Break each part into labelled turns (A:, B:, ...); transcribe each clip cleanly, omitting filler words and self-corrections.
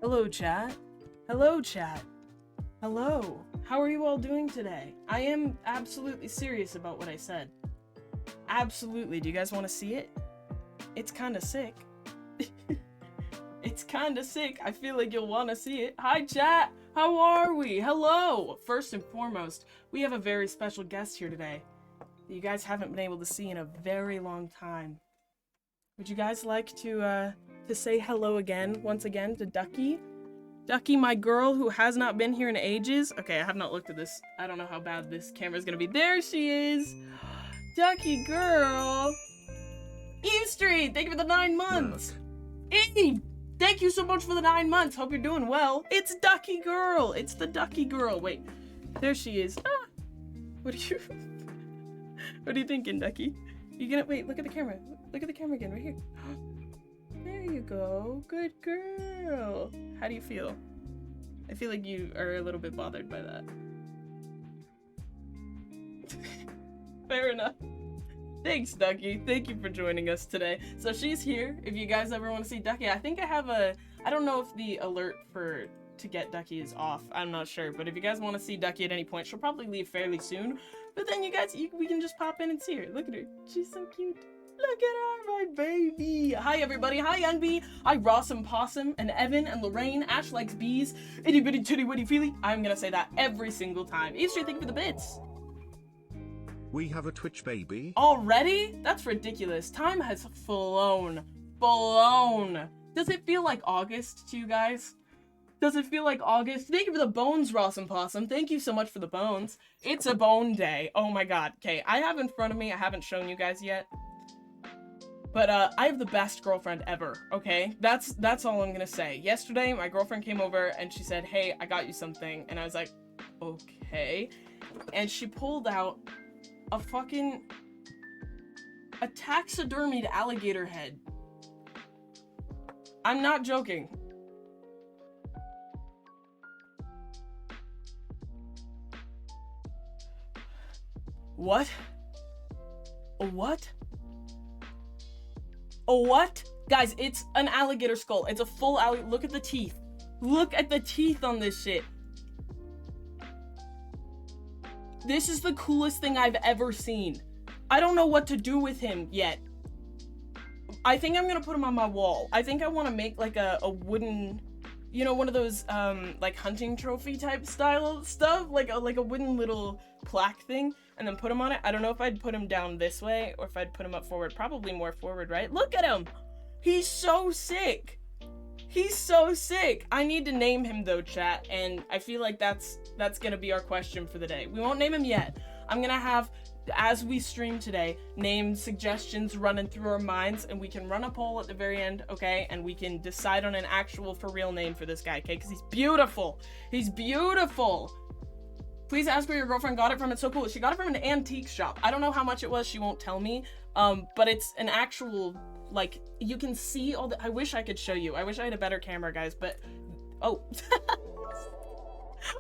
A: Hello, chat. Hello, chat. Hello. How are you all doing today? I am absolutely serious about what I said. Absolutely. Do you guys want to see it? It's kind of sick. It's kind of sick. I feel like you'll want to see it. Hi, chat. How are we? Hello. First and foremost, we have a very special guest here today that you guys haven't been able to see in a very long time. Would you guys like to say hello again, once again, to Ducky? Ducky, my girl who has not been here in ages. Okay, I have not looked at this. I don't know how bad this camera's gonna be. There she is! Ducky girl! Eve Street, thank you for the 9 months! Eve, thank you so much for the 9 months. Hope you're doing well. It's Ducky girl! It's the Ducky girl. Wait, there she is. Ah! What are you thinking, Ducky? You gonna, wait, look at the camera. Look at the camera again, right here. There you go. Good girl. How do you feel? I feel like you are a little bit bothered by that. Fair enough. Thanks, Ducky. Thank you for joining us today. So she's here. If you guys ever want to see Ducky, I think I have I don't know if the alert to get Ducky is off. I'm not sure. But if you guys want to see Ducky at any point, she'll probably leave fairly soon. But then you guys, we can just pop in and see her. Look at her. She's so cute. Look at her, my baby. Hi, everybody. Hi, Unbee. Hi, Ross and Possum and Evan and Lorraine. Ash likes bees. Itty bitty chitty witty feely. I'm gonna say that every single time. Easter, thank you for the bits.
B: We have a Twitch baby.
A: Already? That's ridiculous. Time has flown. Flown. Does it feel like August to you guys? Does it feel like August? Thank you for the bones, Ross and Possum. Thank you so much for the bones. It's a bone day. Oh my god. Okay, I have in front of me, I haven't shown you guys yet. But I have the best girlfriend ever, okay? That's all I'm gonna say. Yesterday, my girlfriend came over and she said, hey, I got you something. And I was like, okay. And she pulled out a taxidermied alligator head. I'm not joking. What? What? What? Guys, it's an alligator skull. It's a full alligator. Look at the teeth. Look at the teeth on this shit. This is the coolest thing I've ever seen. I don't know what to do with him yet. I think I'm gonna put him on my wall. I think I want to make like a wooden, you know, one of those like hunting trophy type style stuff, like a wooden little plaque thing, and then put him on it. I don't know if I'd put him down this way or if I'd put him up forward. Probably more forward, right? Look at him. He's so sick. He's so sick. I need to name him though, chat, and I feel like that's gonna be our question for the day. We won't name him yet. I'm gonna have, as we stream today, name suggestions running through our minds, and we can run a poll at the very end, okay? And we can decide on an actual for real name for this guy, okay? Because he's beautiful. He's beautiful. Please ask where your girlfriend got it from. It's so cool. She got it from an antique shop. I don't know how much it was. She won't tell me. But it's an actual, like, you can see all the, I wish I could show you. I wish I had a better camera, guys, but, oh.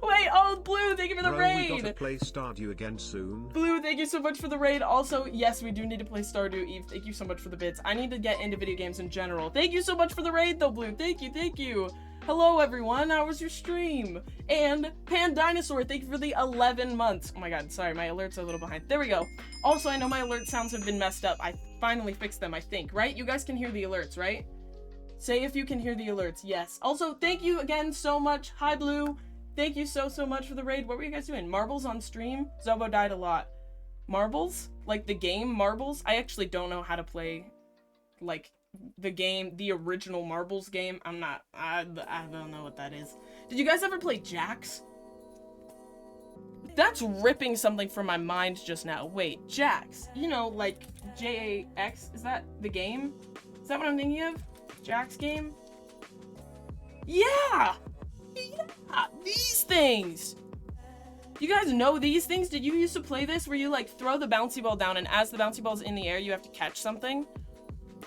A: Wait, oh, Blue, thank you for the raid.
B: We gotta play Stardew again soon.
A: Blue, thank you so much for the raid. Also, yes, we do need to play Stardew. Eve, thank you so much for the bits. I need to get into video games in general. Thank you so much for the raid, though, Blue. Thank you, thank you. Hello, everyone. How was your stream? And Pan Dinosaur, thank you for the 11 months. Oh my god, sorry, my alerts are a little behind. There we go. Also, I know my alert sounds have been messed up. I finally fixed them, I think, right? You guys can hear the alerts, right? Say if you can hear the alerts. Yes. Also, thank you again so much. Hi, Blue. Thank you so much for the raid. What were you guys doing? Marbles on stream? Zobo died a lot. Marbles? Like the game Marbles? I actually don't know how to play, like, the game, the original Marbles game. I don't know what that is. Did you guys ever play Jax? That's ripping something from my mind just now. Wait, Jax. You know, like, J-A-X? Is that the game? Is that what I'm thinking of? Jax game? Yeah! Yeah, these things. You guys know these things? Did you used to play this where you like throw the bouncy ball down and as the bouncy ball's in the air, you have to catch something?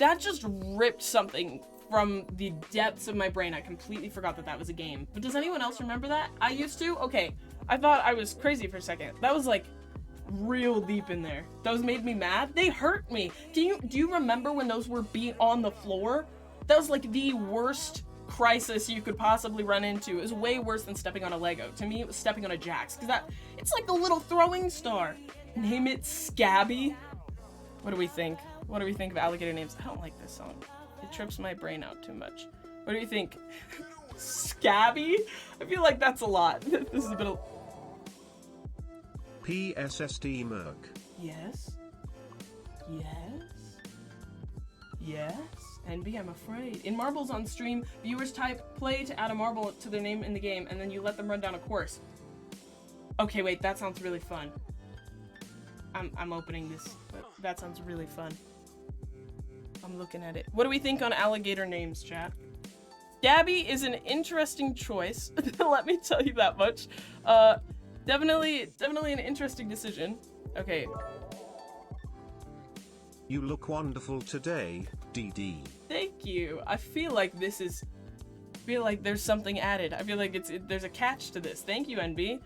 A: That just ripped something from the depths of my brain. I completely forgot that that was a game. But does anyone else remember that? I used to? Okay, I thought I was crazy for a second. That was like real deep in there. Those made me mad. They hurt me. Do you remember when those were being on the floor? That was like the worst crisis you could possibly run into is way worse than stepping on a Lego. To me, it was stepping on a Jax, because it's like a little throwing star. Name it Scabby. What do we think? What do we think of alligator names? I don't like this song. It trips my brain out too much. What do you think? Scabby? I feel like that's a lot. This is a bit of...
B: PSSD Merc.
A: Yes. Yes. Yes. NB, I'm afraid. In Marbles on stream, viewers type play to add a marble to their name in the game, and then you let them run down a course. Okay, wait, that sounds really fun. I'm opening this, but that sounds really fun. I'm looking at it. What do we think on alligator names, chat? Gabby is an interesting choice. Let me tell you that much. Definitely an interesting decision. Okay.
B: You look wonderful today, DD.
A: Thank you. I feel like there's something added. I feel like there's a catch to this. Thank you, NB.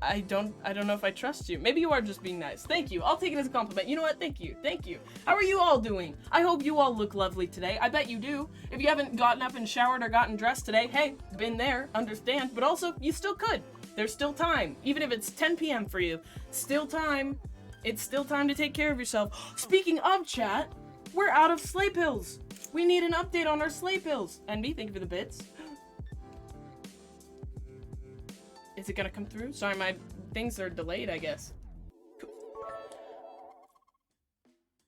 A: I don't know if I trust you. Maybe you are just being nice. Thank you. I'll take it as a compliment. You know what? Thank you. Thank you. How are you all doing? I hope you all look lovely today. I bet you do. If you haven't gotten up and showered or gotten dressed today, hey, been there, understand. But also, you still could. There's still time. Even if it's 10 p.m. for you, still time. It's still time to take care of yourself. Speaking of chat, we're out of sleigh pills. We need an update on our sleigh pills. NB, thank you for the bits. Is it gonna come through? Sorry, my things are delayed, I guess.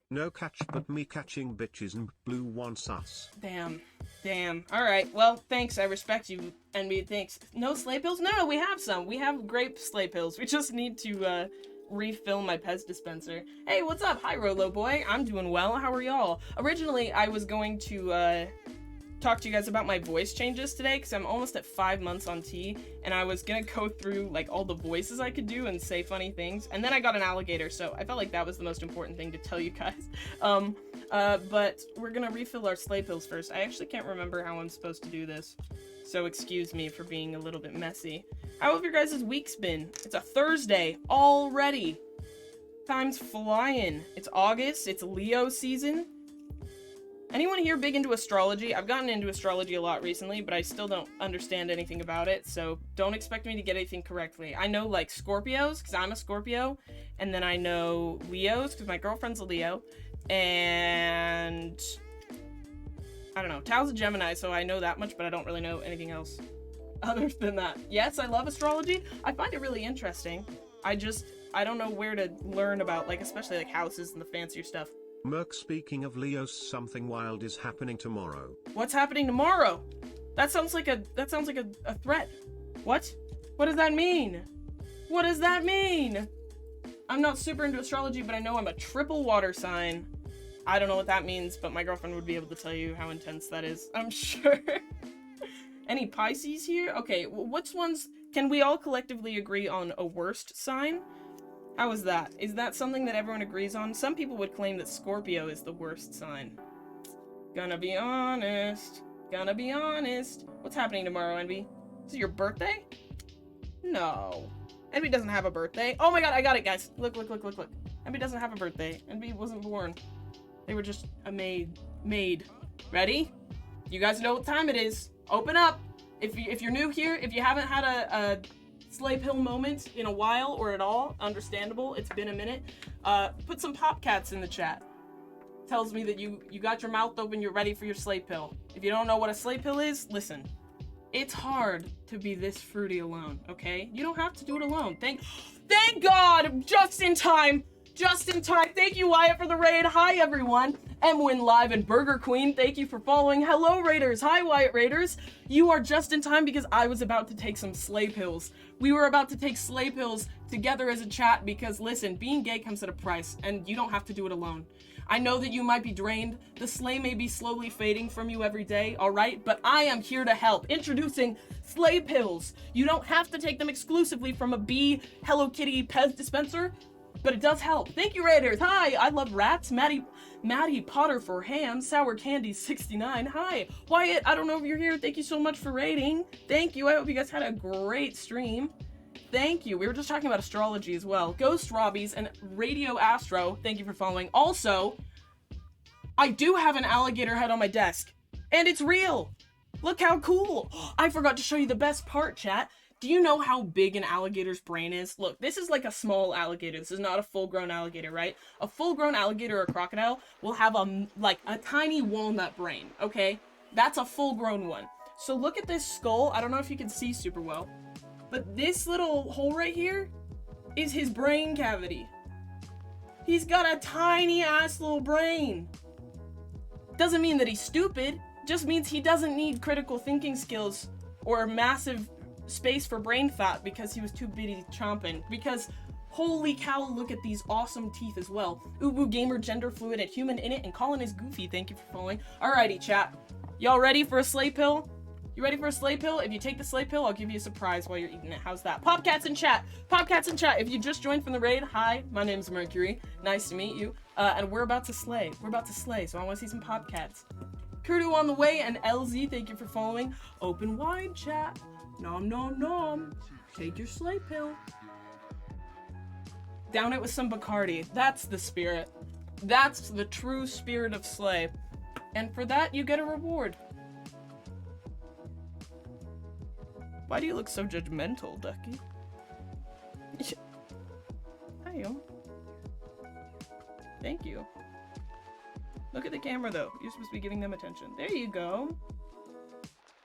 B: No catch but me catching bitches and blue wants us.
A: Damn. Alright, well, thanks, I respect you, NB, thanks. No sleigh pills? No, we have some. We have grape sleigh pills. We just need to, refill my Pez dispenser. Hey, what's up? Hi, Rolo boy. I'm doing well. How are y'all? Originally, I was going to, talk to you guys about my voice changes today, because I'm almost at 5 months on T, and I was gonna go through, like, all the voices I could do and say funny things, and then I got an alligator, so I felt like that was the most important thing to tell you guys. But we're gonna refill our sleigh pills first. I actually can't remember how I'm supposed to do this, so excuse me for being a little bit messy. How have your guys' week's been? It's a Thursday already. Time's flying. It's August, it's Leo season. Anyone here big into astrology? I've gotten into astrology a lot recently, but I still don't understand anything about it, so don't expect me to get anything correctly. I know, like, Scorpios, because I'm a Scorpio, and then I know Leos, because my girlfriend's a Leo, and... I don't know. Tao's a Gemini, so I know that much, but I don't really know anything else other than that. Yes, I love astrology. I find it really interesting. I don't know where to learn about, like, especially, like, houses and the fancier stuff.
B: Merc, speaking of Leos, something wild is happening tomorrow.
A: What's happening tomorrow? That sounds like a threat. What? What does that mean? What does that mean? I'm not super into astrology, but I know I'm a triple water sign. I don't know what that means, but my girlfriend would be able to tell you how intense that is, I'm sure. Any Pisces here? Okay, which ones? Can we all collectively agree on a worst sign? How is that? Is that something that everyone agrees on? Some people would claim that Scorpio is the worst sign. Gonna be honest. What's happening tomorrow, Envy? Is it your birthday? No. Envy doesn't have a birthday. Oh my god, I got it, guys. Look. Envy doesn't have a birthday. Envy wasn't born. They were just a maid. Ready? You guys know what time it is. Open up. If you're new here, if you haven't had a sleigh pill moment in a while or at all, understandable, it's been a minute, put some pop cats in the chat. Tells me that you got your mouth open, you're ready for your sleigh pill. If you don't know what a sleigh pill is, listen. It's hard to be this fruity alone, okay? You don't have to do it alone. Thank God! Just in time! Thank you, Wyatt, for the raid. Hi, everyone. Emwin Live and Burger Queen, thank you for following. Hello, Raiders. Hi, Wyatt Raiders. You are just in time because I was about to take some sleigh pills. We were about to take sleigh pills together as a chat because, listen, being gay comes at a price, and you don't have to do it alone. I know that you might be drained. The sleigh may be slowly fading from you every day, alright? But I am here to help. Introducing sleigh pills. You don't have to take them exclusively from a Bee Hello Kitty Pez dispenser, but it does help. Thank you, Raiders. Hi, I love rats. Maddie Potter for ham. Sour Candy 69. Hi, Wyatt. I don't know if you're here. Thank you so much for raiding. Thank you. I hope you guys had a great stream. Thank you. We were just talking about astrology as well. Ghost Robbies and Radio Astro. Thank you for following. Also, I do have an alligator head on my desk, and it's real. Look how cool. I forgot to show you the best part, chat. Do you know how big an alligator's brain is? Look, this is like a small alligator. This is not a full-grown alligator, right? A full-grown alligator or crocodile will have a tiny walnut brain, okay? That's a full-grown one. So look at this skull. I don't know if you can see super well, but this little hole right here is his brain cavity. He's got a tiny ass little brain. Doesn't mean that he's stupid, just means he doesn't need critical thinking skills or massive space for brain fat because he was too busy chomping. Because holy cow, look at these awesome teeth as well. Ubu gamer, gender fluid, and human in it, and Colin is goofy. Thank you for following. Alrighty, chat. Y'all ready for a sleigh pill? You ready for a sleigh pill? If you take the sleigh pill, I'll give you a surprise while you're eating it. How's that? Popcats in chat. Popcats in chat. If you just joined from the raid, hi, my name's Mercury. Nice to meet you. And we're about to slay. We're about to slay, so I want to see some popcats. Kurdu on the way, and LZ, thank you for following. Open wide, chat. Nom nom nom. Take your sleigh pill. Down it with some Bacardi. That's the spirit. That's the true spirit of sleigh. And for that, you get a reward. Why do you look so judgmental, Ducky? Hiyo. Thank you. Look at the camera, though. You're supposed to be giving them attention. There you go.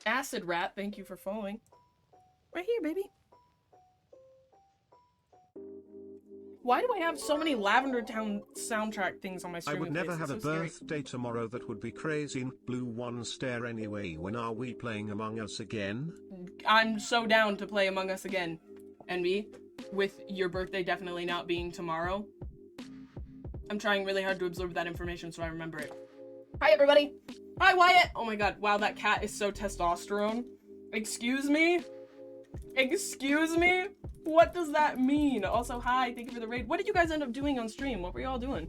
A: Acid Rat, thank you for following. Right here, baby. Why do I have so many Lavender Town soundtrack things on my stream?
B: I would never have a
A: scary.
B: birthday tomorrow. That would be crazy. Blue one stare anyway. When are we playing Among Us again?
A: I'm so down to play Among Us again. Envy, with your birthday definitely not being tomorrow. I'm trying really hard to absorb that information so I remember it. Hi, everybody. Hi, Wyatt. Oh my god. Wow, that cat is so testosterone. Excuse me? Excuse me? What does that mean? Also, hi. Thank you for the raid. What did you guys end up doing on stream? What were y'all doing?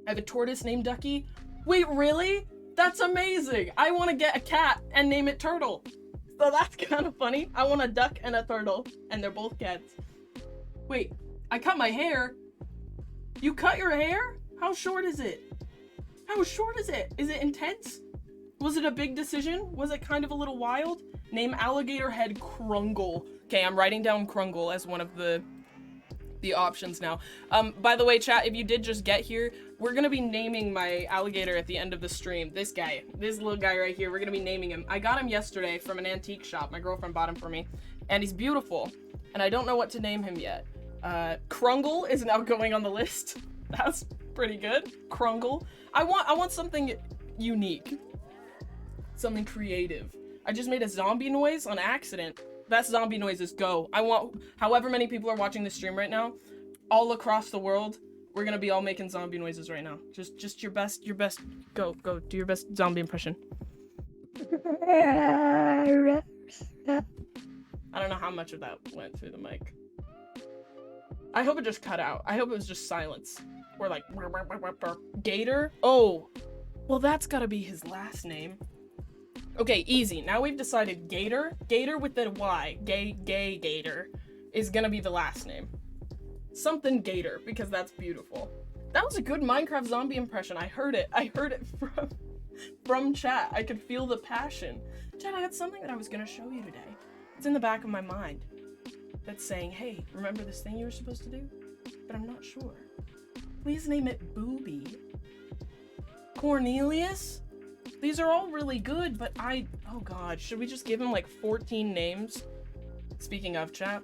A: I have a tortoise named Ducky. Wait, really? That's amazing. I want to get a cat and name it Turtle. So that's kind of funny. I want a duck and a turtle, and they're both cats. Wait, I cut my hair. You cut your hair? How short is it? How short is it? Is it intense? Was it a big decision? Was it kind of a little wild? Name alligator head Krungle. Okay, I'm writing down Krungle as one of the options now. By the way, chat, if you did just get here, we're gonna be naming my alligator at the end of the stream. This guy, this little guy right here, we're gonna be naming him. I got him yesterday from an antique shop. My girlfriend bought him for me, and he's beautiful, and I don't know what to name him yet. Krungle is now going on the list. That's pretty good. Krungle. I want something unique. Something creative. I just made a zombie noise on accident. Best zombie noises, go. I want, however many people are watching the stream right now, all across the world, we're gonna be all making zombie noises right now. Just your best, go, do your best zombie impression. I don't know how much of that went through the mic. I hope it just cut out. I hope it was just silence. Or like, Gator? Oh, well that's gotta be his last name. Okay, easy. Now we've decided Gator with the Y, gay Gator, is gonna be the last name. Something Gator, because that's beautiful. That was a good Minecraft zombie impression. I heard it from chat. I could feel the passion. Chat, I had something that I was gonna show you today. It's in the back of my mind. That's saying, hey, remember this thing you were supposed to do? But I'm not sure. Please name it Booby. Cornelius? These are all really good, but oh god, should we just give him like 14 names? Speaking of, chat.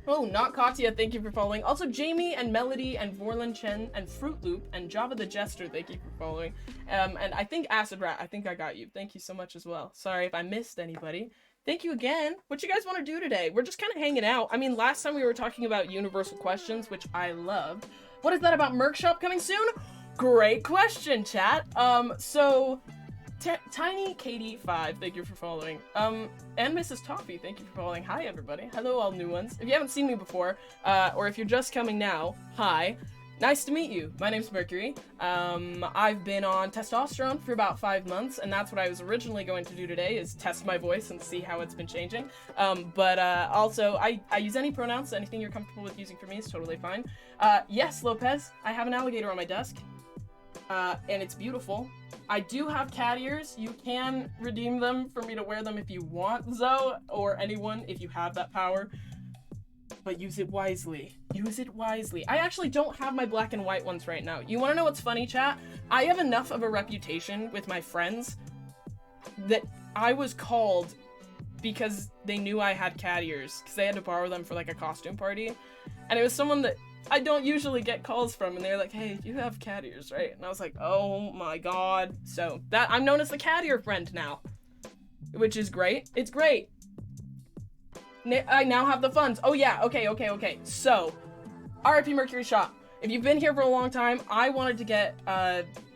A: Oh, not Katya, thank you for following. Also, Jamie and Melody and Vorlin Chen and Fruit Loop and Java the Jester, thank you for following. And I think Acid Rat, I think I got you. Thank you so much as well. Sorry if I missed anybody. Thank you again. What you guys want to do today? We're just kind of hanging out. I mean, last time we were talking about universal questions, which I love. What is that about Merc Shop coming soon? Great question, chat. So... Tiny Katie 5, thank you for following. And Mrs. Toffee, thank you for following. Hi, everybody. Hello, all new ones. If you haven't seen me before, or if you're just coming now, hi. Nice to meet you. My name's Mercury. I've been on testosterone for about 5 months, and that's what I was originally going to do today, is test my voice and see how it's been changing. Also, I use any pronouns, anything you're comfortable with using for me is totally fine. Yes, Lopez, I have an alligator on my desk. and it's beautiful. I do have cat ears. You can redeem them for me to wear them if you want, Zoe, or anyone, if you have that power. But use it wisely. Use it wisely. I actually don't have my black and white ones right now. You want to know what's funny, chat? I have enough of a reputation with my friends that I was called because they knew I had cat ears, because they had to borrow them for like a costume party. And it was someone that I don't usually get calls from, and they're like, hey, you have cat ears, right? And I was like, oh my god. So that I'm known as the cat ear friend now, which is great. It's great. I now have the funds. Oh yeah, okay. So, RIP Mercury Shop. If you've been here for a long time, I wanted to get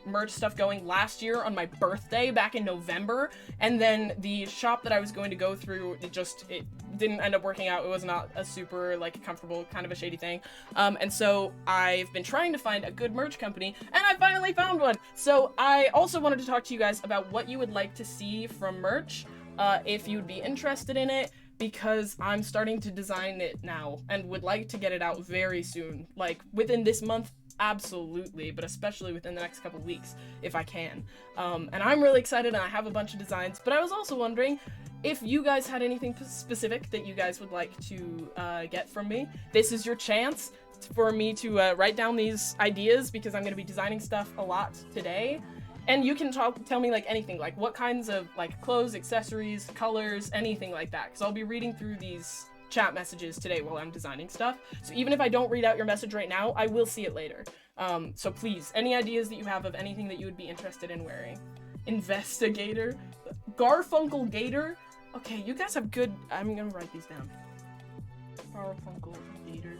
A: merch stuff going last year on my birthday back in November, and then the shop that I was going to go through, it didn't end up working out. It was not a super like comfortable, kind of a shady thing. And so I've been trying to find a good merch company, and I finally found one. So I also wanted to talk to you guys about what you would like to see from merch, if you'd be interested in it, because I'm starting to design it now and would like to get it out very soon. Like within this month, absolutely, but especially within the next couple weeks if I can. And I'm really excited, and I have a bunch of designs, but I was also wondering if you guys had anything specific that you guys would like to get from me. This is your chance for me to write down these ideas, because I'm going to be designing stuff a lot today. And you can tell me like anything, like what kinds of like clothes, accessories, colors, anything like that, because I'll be reading through these chat messages today while I'm designing stuff. So even if I don't read out your message right now, I will see it later. So please, any ideas that you have of anything that you would be interested in wearing. Investigator, Garfunkel Gator. Okay, you guys have good. I'm gonna write these down. Garfunkel Gator,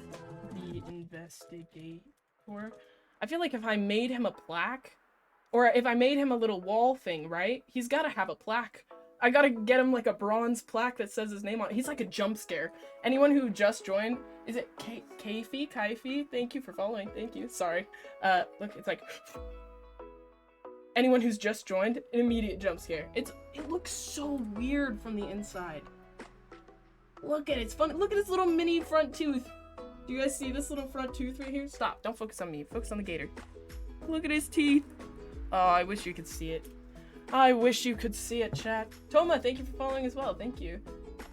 A: the Investigator. I feel like if I made him a plaque, or if I made him a little wall thing, right? He's gotta have a plaque. I gotta get him like a bronze plaque that says his name on it. He's like a jump scare. Anyone who just joined, is it Kaifi? Thank you for following. Thank you. Sorry. Look, it's like anyone who's just joined, an immediate jump scare. It looks so weird from the inside. Look at it. It's funny. Look at his little mini front tooth. Do you guys see this little front tooth right here? Stop. Don't focus on me. Focus on the gator. Look at his teeth. Oh, I wish you could see it. I wish you could see it, chat. Toma, thank you for following as well. Thank you.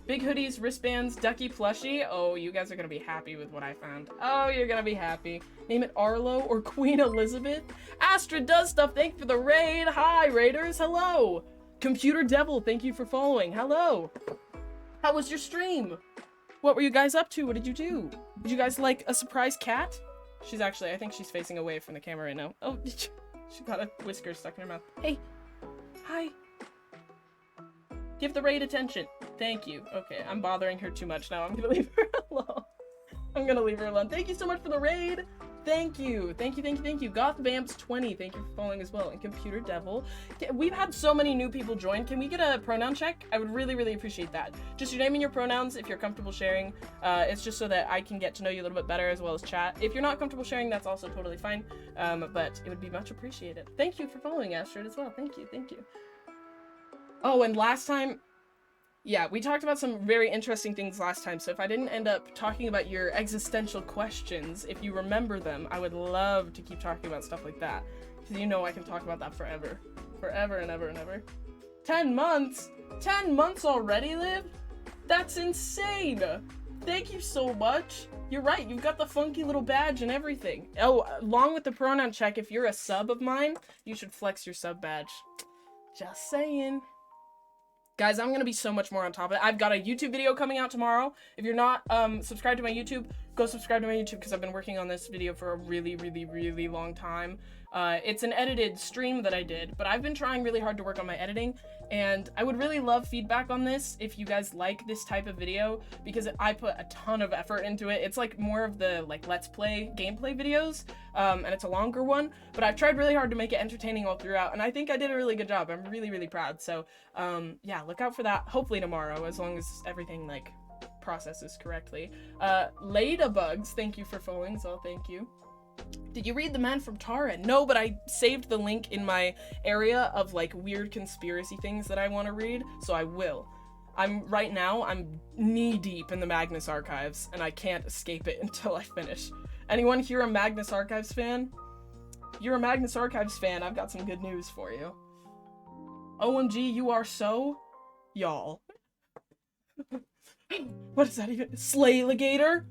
A: Big hoodies, wristbands, ducky plushie. Oh, you guys are gonna be happy with what I found. Oh, you're gonna be happy. Name it Arlo or Queen Elizabeth. Astrid does stuff. Thank you for the raid. Hi, raiders. Hello. Computer Devil, thank you for following. Hello. How was your stream? What were you guys up to? What did you do? Did you guys like a surprise cat? She's actually, I think she's facing away from the camera right now. Oh, she got a whisker stuck in her mouth. Hey. Hi. Give the raid attention. Thank you. Okay, I'm bothering her too much now. I'm gonna leave her alone. I'm gonna leave her alone. Thank you so much for the raid. Thank you. Thank you. GothVamps20, thank you for following as well. And Computer Devil. We've had so many new people join. Can we get a pronoun check? I would really, really appreciate that. Just your name and your pronouns if you're comfortable sharing. It's just so that I can get to know you a little bit better as well as chat. If you're not comfortable sharing, that's also totally fine. But it would be much appreciated. Thank you for following, Astrid, as well. Thank you. Oh, and last time, yeah, we talked about some very interesting things last time, so if I didn't end up talking about your existential questions, if you remember them, I would love to keep talking about stuff like that. Because you know I can talk about that forever. Forever and ever and ever. 10 months? 10 months already, Liv? That's insane! Thank you so much! You're right, you've got the funky little badge and everything. Oh, along with the pronoun check, if you're a sub of mine, you should flex your sub badge. Just saying. Guys, I'm gonna be so much more on top of it. I've got a YouTube video coming out tomorrow. If you're not subscribed to my YouTube, go subscribe to my YouTube, because I've been working on this video for a really, really, really long time. It's an edited stream that I did, but I've been trying really hard to work on my editing, and I would really love feedback on this if you guys like this type of video, because I put a ton of effort into it. It's like more of the like let's play gameplay videos, and it's a longer one, but I've tried really hard to make it entertaining all throughout, and I think I did a really good job. I'm really, really proud. So yeah, look out for that hopefully tomorrow, as long as everything like processes correctly. Ladybugs, thank you for following as well. Thank you. Did you read The Man from Tara? No, but I saved the link in my area of like weird conspiracy things that I want to read, so I will. Right now I'm knee deep in the Magnus Archives, and I can't escape it until I finish. Anyone here a Magnus Archives fan? If you're a Magnus Archives fan, I've got some good news for you. OMG, you are so... y'all. What is that even? Alligator?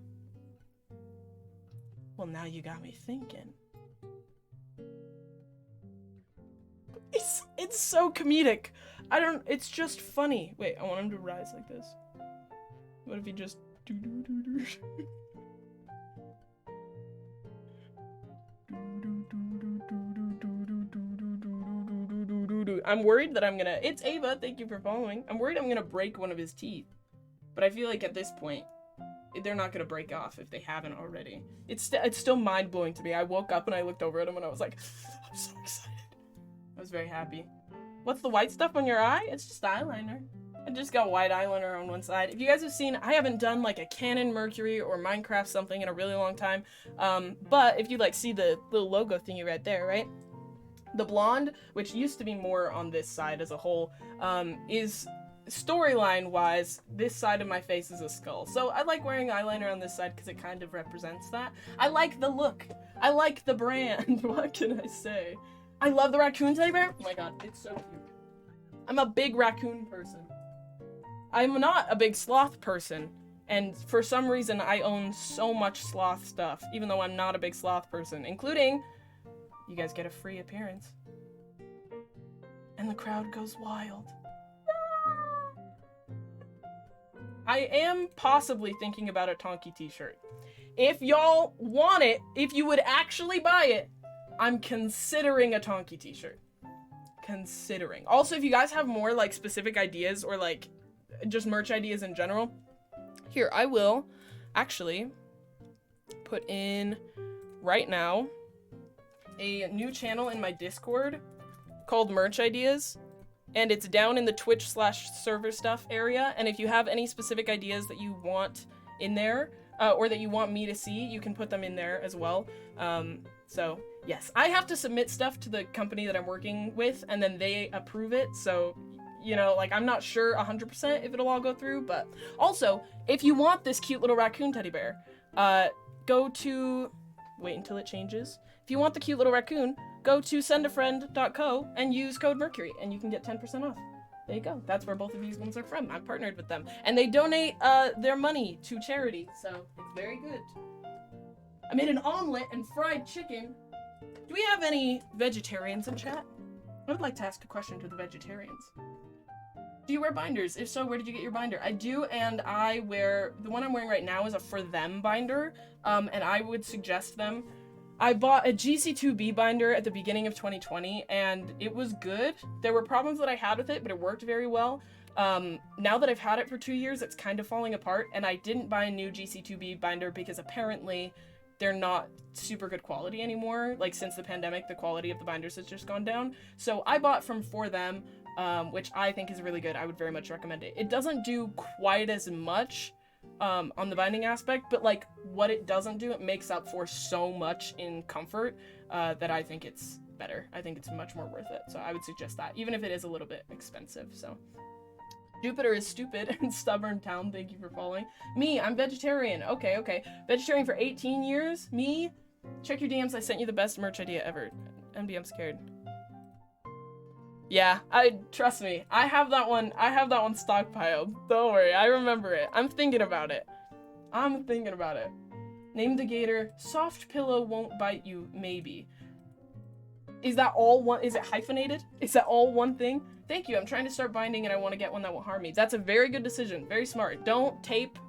A: Well, now you got me thinking. It's so comedic. It's just funny. Wait, I want him to rise like this. What if he just do. I'm worried that I'm gonna... It's Ava, thank you for following. I'm worried I'm gonna break one of his teeth. But I feel like at this point, they're not gonna break off if they haven't already. It's still mind-blowing to me. I woke up and I looked over at him and I was like, I'm so excited. I was very happy. What's the white stuff on your eye? It's just eyeliner. I just got white eyeliner on one side. If you guys have seen, I haven't done like a Canon Mercury or Minecraft something in a really long time. But if you like see the little logo thingy right there, right? The blonde, which used to be more on this side as a whole, is storyline-wise, this side of my face is a skull. So I like wearing eyeliner on this side because it kind of represents that. I like the look. I like the brand. What can I say? I love the raccoon teddy bear. Oh my god, it's so cute. I'm a big raccoon person. I'm not a big sloth person. And for some reason, I own so much sloth stuff, even though I'm not a big sloth person, including... You guys get a free appearance. And the crowd goes wild. I am possibly thinking about a Tonki t-shirt. If y'all want it, if you would actually buy it, I'm considering a Tonki t-shirt. Considering. Also, if you guys have more like specific ideas or like just merch ideas in general, here, I will actually put in right now a new channel in my Discord called Merch Ideas, and it's down in the Twitch/server stuff area, and if you have any specific ideas that you want in there, or that you want me to see, you can put them in there as well. So, yes, I have to submit stuff to the company that I'm working with, and then they approve it, so, you know, like, I'm not sure 100% if it'll all go through, but also, if you want this cute little raccoon teddy bear, go to... Wait until it changes. If you want the cute little raccoon, go to sendafriend.co and use code Mercury, and you can get 10% off. There you go. That's where both of these ones are from. I'm partnered with them. And they donate their money to charity, so it's very good. I made an omelet and fried chicken. Do we have any vegetarians in chat? I would like to ask a question to the vegetarians. Do you wear binders? If so, where did you get your binder? I do, and I wear... The one I'm wearing right now is a For Them binder, and I would suggest them. I bought a GC2B binder at the beginning of 2020, and it was good. There were problems that I had with it, but it worked very well. Now that I've had it for 2 years, it's kind of falling apart, and I didn't buy a new GC2B binder because apparently they're not super good quality anymore. Like, since the pandemic, the quality of the binders has just gone down. So I bought from For Them, which I think is really good. I would very much recommend it. It doesn't do quite as much on the binding aspect, but like what it doesn't do, it makes up for so much in comfort that I think it's better. I think it's much more worth it. So I would suggest that, even if it is a little bit expensive. So Jupiter is stupid and stubborn town. Thank you for following me. I'm vegetarian. Okay. Vegetarian for 18 years. Me. Check your DMs. I sent you the best merch idea ever. MB, I'm scared. Yeah, trust me. I have that one stockpiled. Don't worry, I remember it. I'm thinking about it. Name the gator. Soft pillow won't bite you, maybe. Is that all one? Is it hyphenated? Is that all one thing? Thank you. I'm trying to start binding and I want to get one that won't harm me. That's a very good decision. Very smart. Don't tape.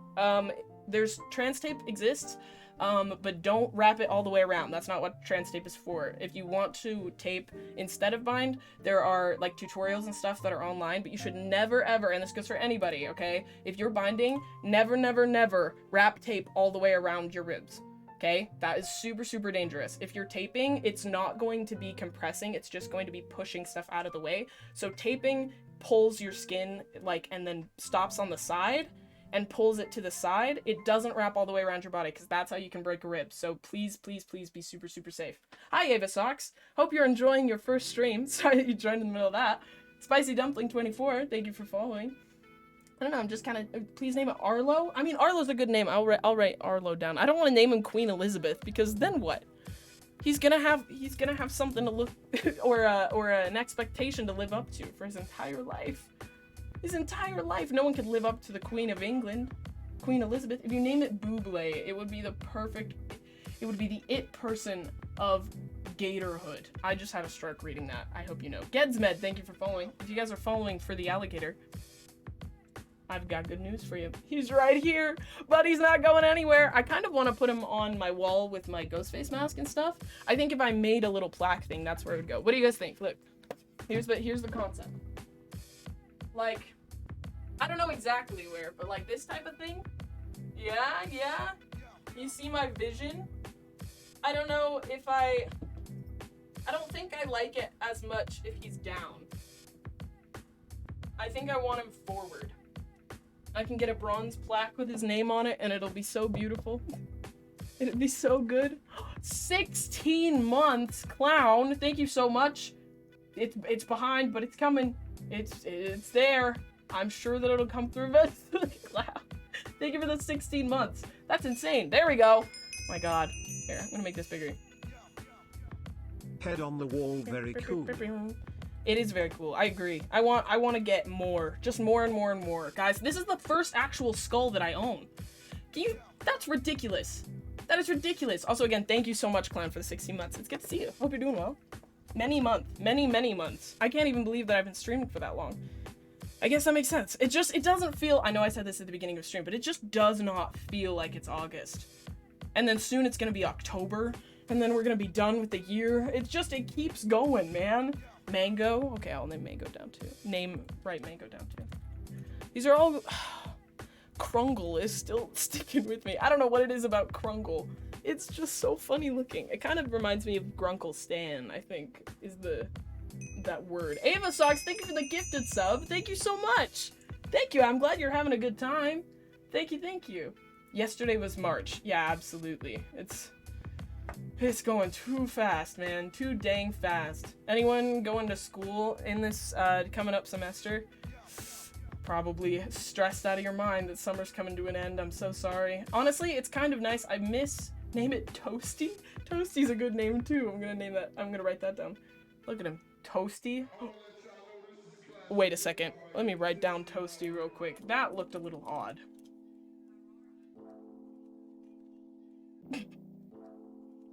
A: There's trans tape exists. But don't wrap it all the way around. That's not what trans tape is for. If you want to tape instead of bind, there are like tutorials and stuff that are online, but you should never ever, and this goes for anybody, okay? If you're binding, never wrap tape all the way around your ribs, okay? That is super dangerous. If you're taping, it's not going to be compressing, it's just going to be pushing stuff out of the way. So taping pulls your skin, like, and then stops on the side, and pulls it to the side. It doesn't wrap all the way around your body, because that's how you can break a rib. So please be super safe. Hi, Ava Socks. Hope you're enjoying your first stream. Sorry that you joined in the middle of that. Spicy Dumpling 24, thank you for following. I don't know, I'm just kind of... Please name it Arlo? I mean, Arlo's a good name. I'll write Arlo down. I don't want to name him Queen Elizabeth, because then what? he's gonna have something to look or an expectation to live up to for his entire life. His entire life. No one could live up to the Queen of England, Queen Elizabeth. If you name it Buble, it would be the perfect. It would be the it person of Gatorhood. I just had a stroke reading that. I hope you know. Gedsmed, thank you for following. If you guys are following for the alligator, I've got good news for you. He's right here, but he's not going anywhere. I kind of want to put him on my wall with my ghost face mask and stuff. I think if I made a little plaque thing, that's where it would go. What do you guys think? Look, here's the concept. Like, I don't know exactly where, but like this type of thing. Yeah. You see my vision? I don't know if I don't think I like it as much if he's down. I think I want him forward. I can get a bronze plaque with his name on it and it'll be so beautiful. It'd be so good. 16 months, clown. Thank you so much. It's behind, but it's coming. It's there. I'm sure that it'll come through eventually. Clown. Thank you for the 16 months. That's insane. There we go. Oh my god. Here, I'm gonna make this bigger.
B: Head on the wall, very cool.
A: It is very cool. I agree. I want to get more. Just more and more and more. Guys, this is the first actual skull that I own. That's ridiculous. That is ridiculous. Also, again, thank you so much, Clown, for the 16 months. It's good to see you. Hope you're doing well. Many months. I can't even believe that I've been streaming for that long. I guess that makes sense. It doesn't feel, I know I said this at the beginning of stream, but it just does not feel like it's August. And then soon it's gonna be October, and then we're gonna be done with the year. It keeps going, man. Mango. Okay, I'll name Mango down too. Write Mango down too. These are all... Krungle is still sticking with me. I don't know what it is about Krungle. It's just so funny looking. It kind of reminds me of Grunkle Stan, I think, is that word. Ava Socks, thank you for the gifted sub. Thank you so much. Thank you. I'm glad you're having a good time. Thank you. Yesterday was March. Yeah, absolutely. It's going too fast, man. Too dang fast. Anyone going to school in this coming up semester? Probably stressed out of your mind that summer's coming to an end. I'm so sorry. Honestly, it's kind of nice. Name it Toasty. Toasty's a good name too. I'm gonna name that. I'm gonna write that down. Look at him. Toasty. Wait a second. Let me write down Toasty real quick. That looked a little odd.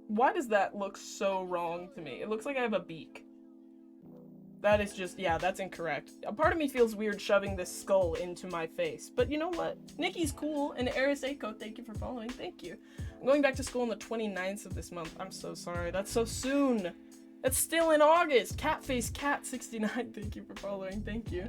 A: Why does that look so wrong to me? It looks like I have a beak. That is just, yeah, that's incorrect. A part of me feels weird shoving this skull into my face. But you know what? Nikki's cool, and Eris Eiko, thank you for following. Thank you. I'm going back to school on the 29th of this month. I'm so sorry. That's so soon. It's still in August. Catface Cat 69, thank you for following. Thank you.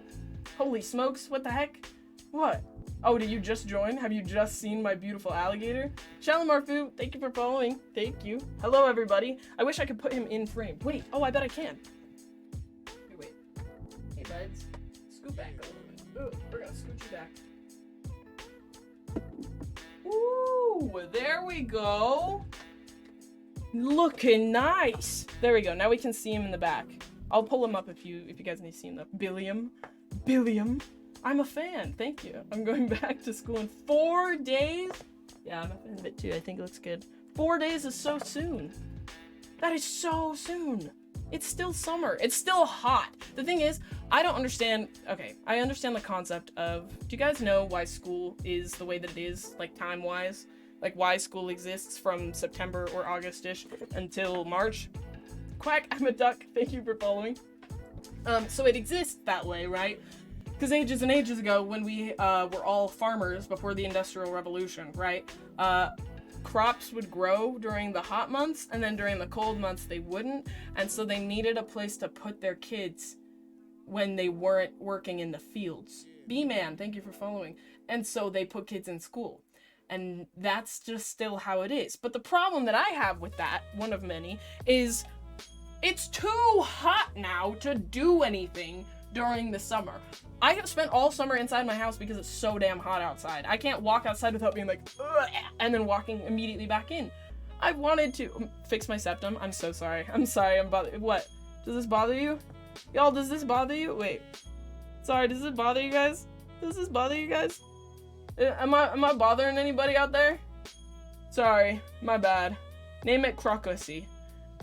A: Holy smokes, what the heck? What? Oh, did you just join? Have you just seen my beautiful alligator? Shalamarfu, thank you for following. Thank you. Hello, everybody. I wish I could put him in frame. Wait, oh, I bet I can. Wait. Hey, buds. Scoot back a little bit. Ooh, we're gonna scoot you back. Ooh, there we go. Looking nice. There we go. Now we can see him in the back. I'll pull him up if you guys need to see him. Billiam. I'm a fan. Thank you. I'm going back to school in 4 days. Yeah, I'm a fan of it too. I think it looks good. 4 days is so soon. That is so soon. It's still summer. It's still hot. The thing is, I don't understand. Okay, I understand the concept of, do you guys know why school is the way that it is, like time-wise? Like why school exists from September or August-ish until March? Quack, I'm a duck. Thank you for following. So it exists that way, right? Because ages and ages ago, when we were all farmers before the Industrial Revolution, right? Crops would grow during the hot months, and then during the cold months they wouldn't, and so they needed a place to put their kids when they weren't working in the fields. B-Man, thank you for following. And so they put kids in school. And that's just still how it is. But the problem that I have with that, one of many, is it's too hot now to do anything during the summer. I have spent all summer inside my house because it's so damn hot outside. I can't walk outside without being like, ugh, and then walking immediately back in. I wanted to fix my septum. I'm so sorry. I'm bothered. What? Does this bother you? Y'all, does this bother you? Wait. Sorry, does this bother you guys? Does this bother you guys? Am I bothering anybody out there? Sorry, my bad. Name it Crocosy.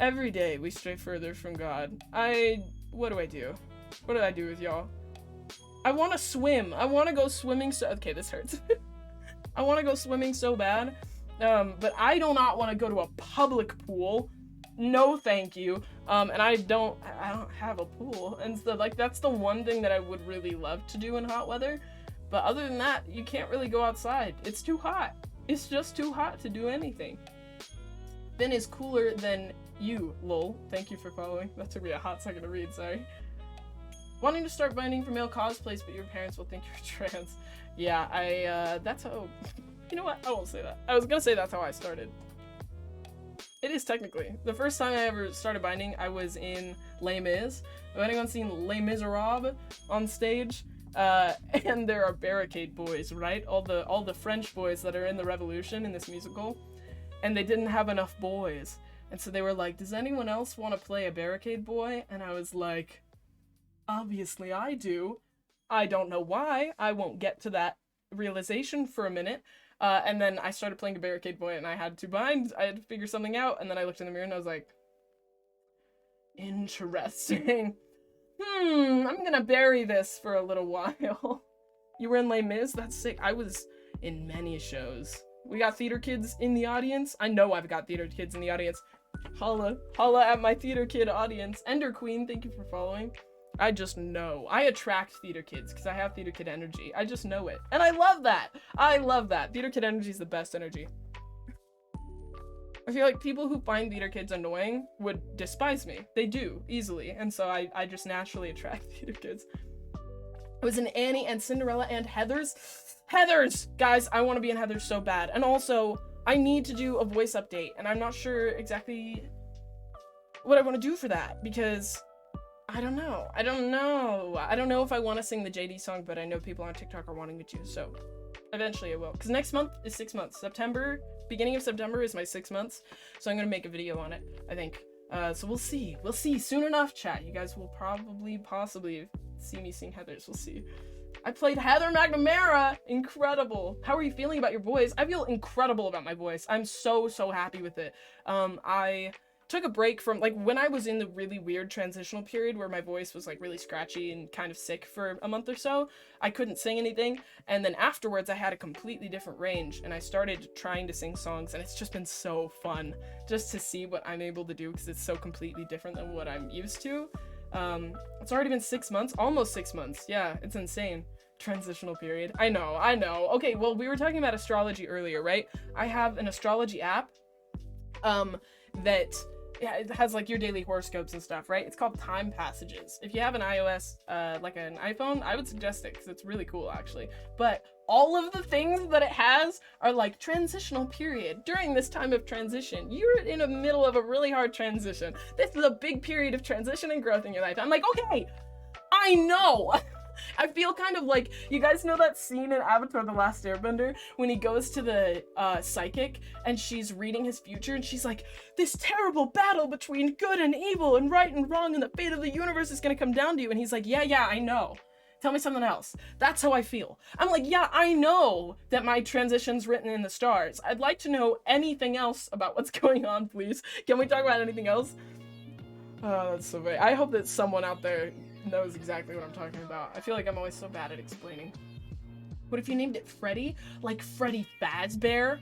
A: Every day we stray further from God. What do I do? What did I do with y'all? I want to swim. I want to go swimming okay, this hurts. I want to go swimming so bad. But I do not want to go to a public pool. No, thank you. And I don't have a pool. And so, like, that's the one thing that I would really love to do in hot weather. But other than that, you can't really go outside. It's too hot. It's just too hot to do anything. Finn is cooler than you, lol. Thank you for following. That took me a hot second to read, sorry. Wanting to start binding for male cosplays, but your parents will think you're trans. Yeah, that's how... You know what? I won't say that. I was gonna say that's how I started. It is technically. The first time I ever started binding, I was in Les Mis. Have anyone seen Les Miserables on stage? And there are barricade boys, right? All the French boys that are in the Revolution in this musical. And they didn't have enough boys. And so they were like, does anyone else want to play a barricade boy? And I was like, obviously I do. I don't know why. I won't get to that realization for a minute. And then I started playing a barricade boy and I had to bind. I had to figure something out. And then I looked in the mirror and I was like, interesting. I'm gonna bury this for a little while. You were in Les Mis? That's sick. I was in many shows. We got theater kids in the audience. I know I've got theater kids in the audience. Holla at my theater kid audience. Ender Queen, thank you for following. I just know. I attract theater kids because I have theater kid energy. I just know it. And I love that. I love that. Theater kid energy is the best energy. I feel like people who find theater kids annoying would despise me. They do, easily. And so I just naturally attract theater kids. I was in Annie and Cinderella and Heathers. Heathers! Guys, I want to be in Heathers so bad. And also, I need to do a voice update. And I'm not sure exactly what I want to do for that. Because... I don't know. I don't know if I want to sing the JD song, but I know people on TikTok are wanting me to, so eventually I will. Because next month is 6 months. September, beginning of September is my 6 months, so I'm going to make a video on it, I think. So we'll see. We'll see. Soon enough, chat. You guys will possibly see me sing Heathers. We'll see. I played Heather McNamara! Incredible! How are you feeling about your voice? I feel incredible about my voice. I'm so happy with it. I took a break from, like, when I was in the really weird transitional period where my voice was, like, really scratchy and kind of sick for a month or so, I couldn't sing anything, and then afterwards I had a completely different range, and I started trying to sing songs, and it's just been so fun just to see what I'm able to do, because it's so completely different than what I'm used to. It's already been 6 months, almost 6 months, yeah, it's insane. Transitional period. I know. Okay, well, we were talking about astrology earlier, right? I have an astrology app, that... Yeah, it has, like, your daily horoscopes and stuff, right? It's called Time Passages. If you have an iOS, like an iPhone, I would suggest it, because it's really cool, actually. But all of the things that it has are, like, transitional period. During this time of transition, you're in the middle of a really hard transition. This is a big period of transition and growth in your life. I'm like, okay, I know! I feel kind of like, you guys know that scene in Avatar: The Last Airbender when he goes to the psychic and she's reading his future and she's like, this terrible battle between good and evil and right and wrong and the fate of the universe is gonna come down to you, and he's like, yeah, I know. Tell me something else. That's how I feel. I'm like, yeah, I know that my transition's written in the stars. I'd like to know anything else about what's going on, please. Can we talk about anything else? Oh, that's so funny. I hope that someone out there knows exactly what I'm talking about. I feel like I'm always so bad at explaining. What if you named it Freddy? Like Freddy Fazbear?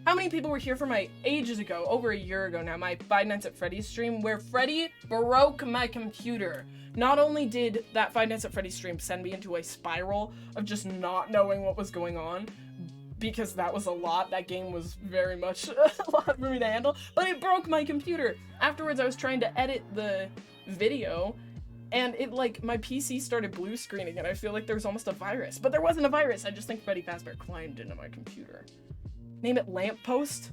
A: How many people were here for my ages ago, over a year ago now, my Five Nights at Freddy's stream, where Freddy broke my computer? Not only did that Five Nights at Freddy's stream send me into a spiral of just not knowing what was going on, because that was a lot, that game was very much a lot for me to handle, but it broke my computer. Afterwards, I was trying to edit the video, and it, like, my PC started blue screening, and I feel like there was almost a virus. But there wasn't a virus, I just think Freddy Fazbear climbed into my computer. Name it Lamppost?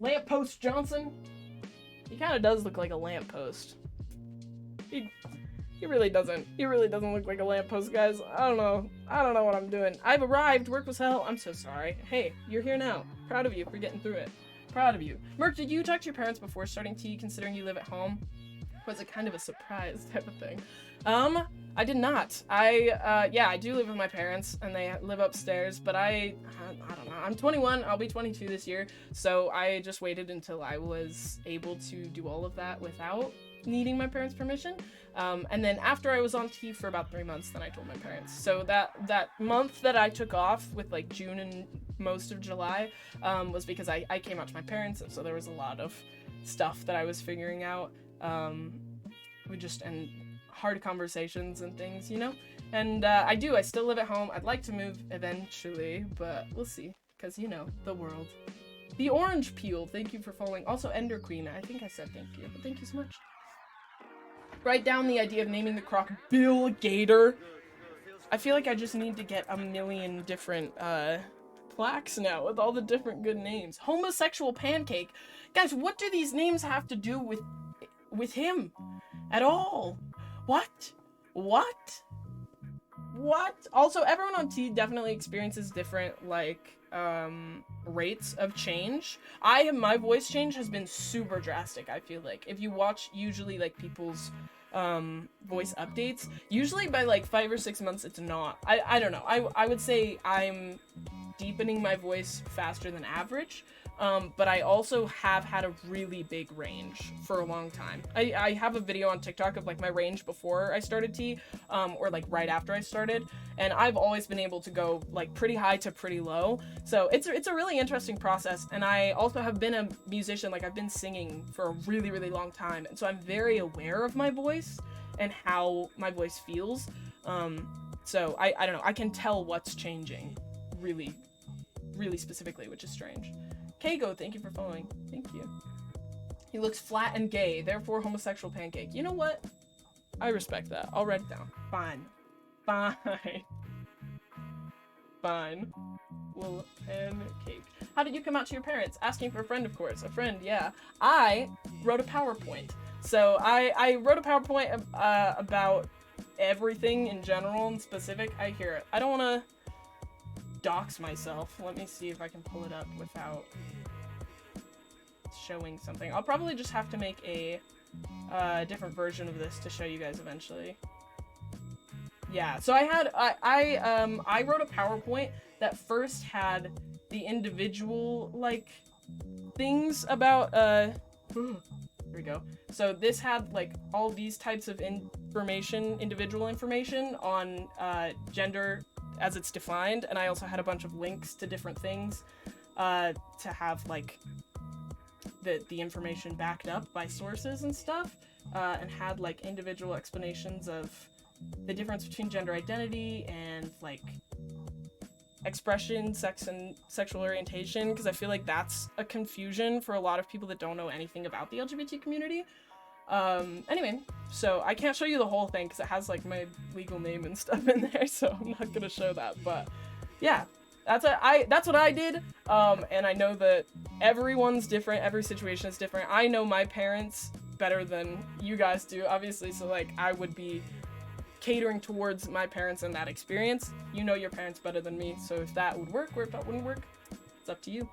A: Lamppost Johnson? He kind of does look like a lamppost. He really doesn't. He really doesn't look like a lamppost, guys. I don't know what I'm doing. I've arrived. Work was hell. I'm so sorry. Hey, you're here now. Proud of you for getting through it. Proud of you. Merc, did you talk to your parents before starting T, considering you live at home? Was it kind of a surprise type of thing? I did not. Yeah, I do live with my parents, and they live upstairs, but I don't know. I'm 21, I'll be 22 this year, so I just waited until I was able to do all of that without needing my parents' permission. And then after I was on T for about 3 months, then I told my parents. So that month that I took off with like June and most of July, was because I came out to my parents, and so there was a lot of stuff that I was figuring out. And hard conversations and things, you know? And I still live at home. I'd like to move eventually, but we'll see, because, you know, the world. The Orange Peel, thank you for following. Also, Ender Queen, I think I said thank you, but thank you so much. Write down the idea of naming the croc Alligator. I feel like I just need to get a million different plaques now with all the different good names. Homosexual Pancake. Guys, what do these names have to do with him at all? What? Also, everyone on T definitely experiences different, like, rates of change. My voice change has been super drastic, I feel like. If you watch, usually, like, people's, voice updates, usually by, like, 5 or 6 months, it's not. I don't know. I would say I'm deepening my voice faster than average. But I also have had a really big range for a long time. I have a video on TikTok of like my range before I started T, or like right after I started, and I've always been able to go like pretty high to pretty low. So it's a really interesting process, and I also have been a musician, like I've been singing for a really, really long time, and so I'm very aware of my voice and how my voice feels. So I don't know, I can tell what's changing really, really specifically, which is strange. Kago, thank you for following. Thank you. He looks flat and gay, therefore homosexual pancake. You know what? I respect that. I'll write it down. Fine. Well, pancake. How did you come out to your parents? Asking for a friend, of course. A friend, yeah. I wrote a PowerPoint. So I wrote a PowerPoint about everything in general and specific. I hear it. I don't want to dox myself. Let me see if I can pull it up without showing something. I'll probably just have to make a different version of this to show you guys eventually. Yeah, so I wrote a PowerPoint that first had the individual like things about here we go. So this had like all these types of individual information on gender as it's defined, and I also had a bunch of links to different things to have like the information backed up by sources and stuff, and had like individual explanations of the difference between gender identity and like expression, sex, and sexual orientation, because I feel like that's a confusion for a lot of people that don't know anything about the LGBT community. Anyway, so I can't show you the whole thing because it has like my legal name and stuff in there, so I'm not gonna show that, but yeah, that's what I did, and I know that everyone's different, every situation is different. I know my parents better than you guys do, obviously, so like I would be catering towards my parents and that experience. You know your parents better than me, so if that would work or if that wouldn't work, it's up to you.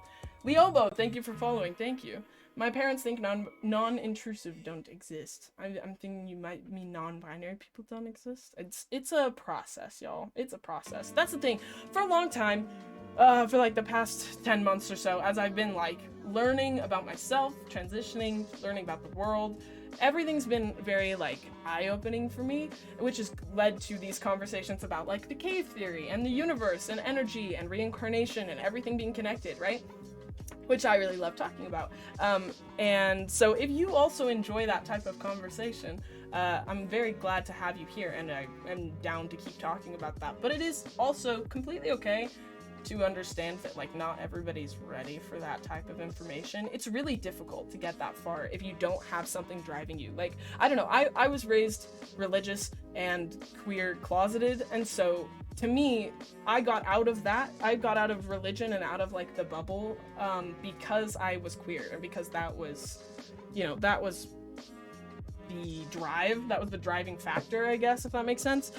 A: Leobo, thank you for following. Thank you. My parents think non-intrusive don't exist. I'm thinking you might mean non-binary people don't exist. It's a process, y'all. It's a process. That's the thing. For a long time, for like the past 10 months or so, as I've been like learning about myself, transitioning, learning about the world, everything's been very like eye-opening for me, which has led to these conversations about like the cave theory and the universe and energy and reincarnation and everything being connected, right? Which I really love talking about. And so if you also enjoy that type of conversation, I'm very glad to have you here, and I'm down to keep talking about that. But it is also completely okay to understand that like not everybody's ready for that type of information. It's really difficult to get that far if you don't have something driving you. Like, I don't know, I was raised religious and queer closeted, and so to me, I got out of that. I got out of religion and out of like the bubble because I was queer, and because that was, you know, that was the drive, that was the driving factor, I guess, if that makes sense.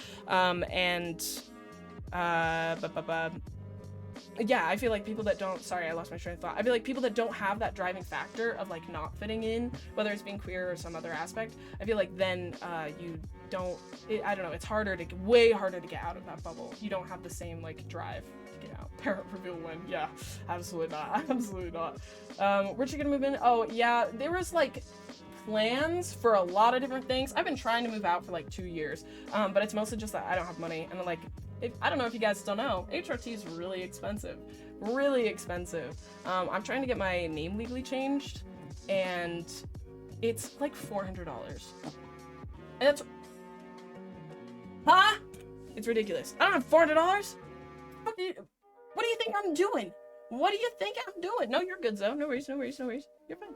A: yeah, I feel like people that don't, sorry, I lost my train of thought. I feel like people that don't have that driving factor of like not fitting in, whether it's being queer or some other aspect, I feel like then you don't, I don't know, it's way harder to get out of that bubble. You don't have the same like drive to get out. Parent reveal win. Yeah, absolutely not. Absolutely not. Where'd you gonna move in? Oh yeah, there was like plans for a lot of different things. I've been trying to move out for like 2 years, but it's mostly just that I don't have money, and like, I don't know if you guys still know, HRT is really expensive. Really expensive. I'm trying to get my name legally changed, and it's like $400. And it's... Huh? It's ridiculous. I don't have $400? What do you think I'm doing? What do you think I'm doing? No, you're good, Zoe. No worries, no worries, no worries. You're fine.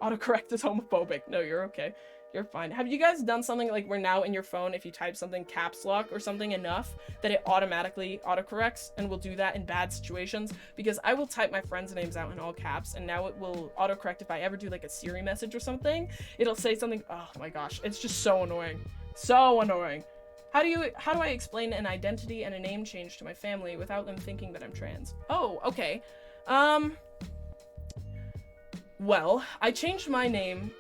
A: Autocorrect is homophobic. No, you're okay. You're fine. Have you guys done something like where now in your phone, if you type something caps lock or something enough, that it automatically autocorrects and will do that in bad situations? Because I will type my friends' names out in all caps, and now it will autocorrect if I ever do like a Siri message or something. It'll say something, oh my gosh, it's just so annoying. So annoying. How do I explain an identity and a name change to my family without them thinking that I'm trans? Oh, okay. Well, I changed my name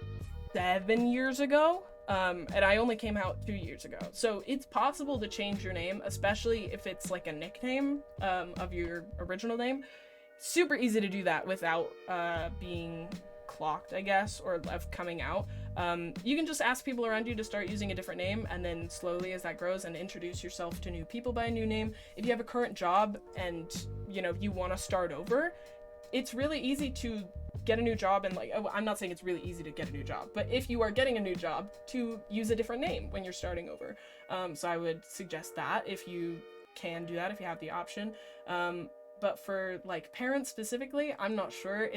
A: 7 years ago, and I only came out 2 years ago. So it's possible to change your name, especially if it's like a nickname of your original name. Super easy to do that without being clocked, I guess, or of coming out. You can just ask people around you to start using a different name, and then slowly as that grows, and introduce yourself to new people by a new name. If you have a current job and, you know, you want to start over, it's really easy to get a new job, and like, I'm not saying it's really easy to get a new job, but if you are getting a new job, to use a different name when you're starting over. So I would suggest that if you can do that, if you have the option. But for like parents specifically, I'm not sure.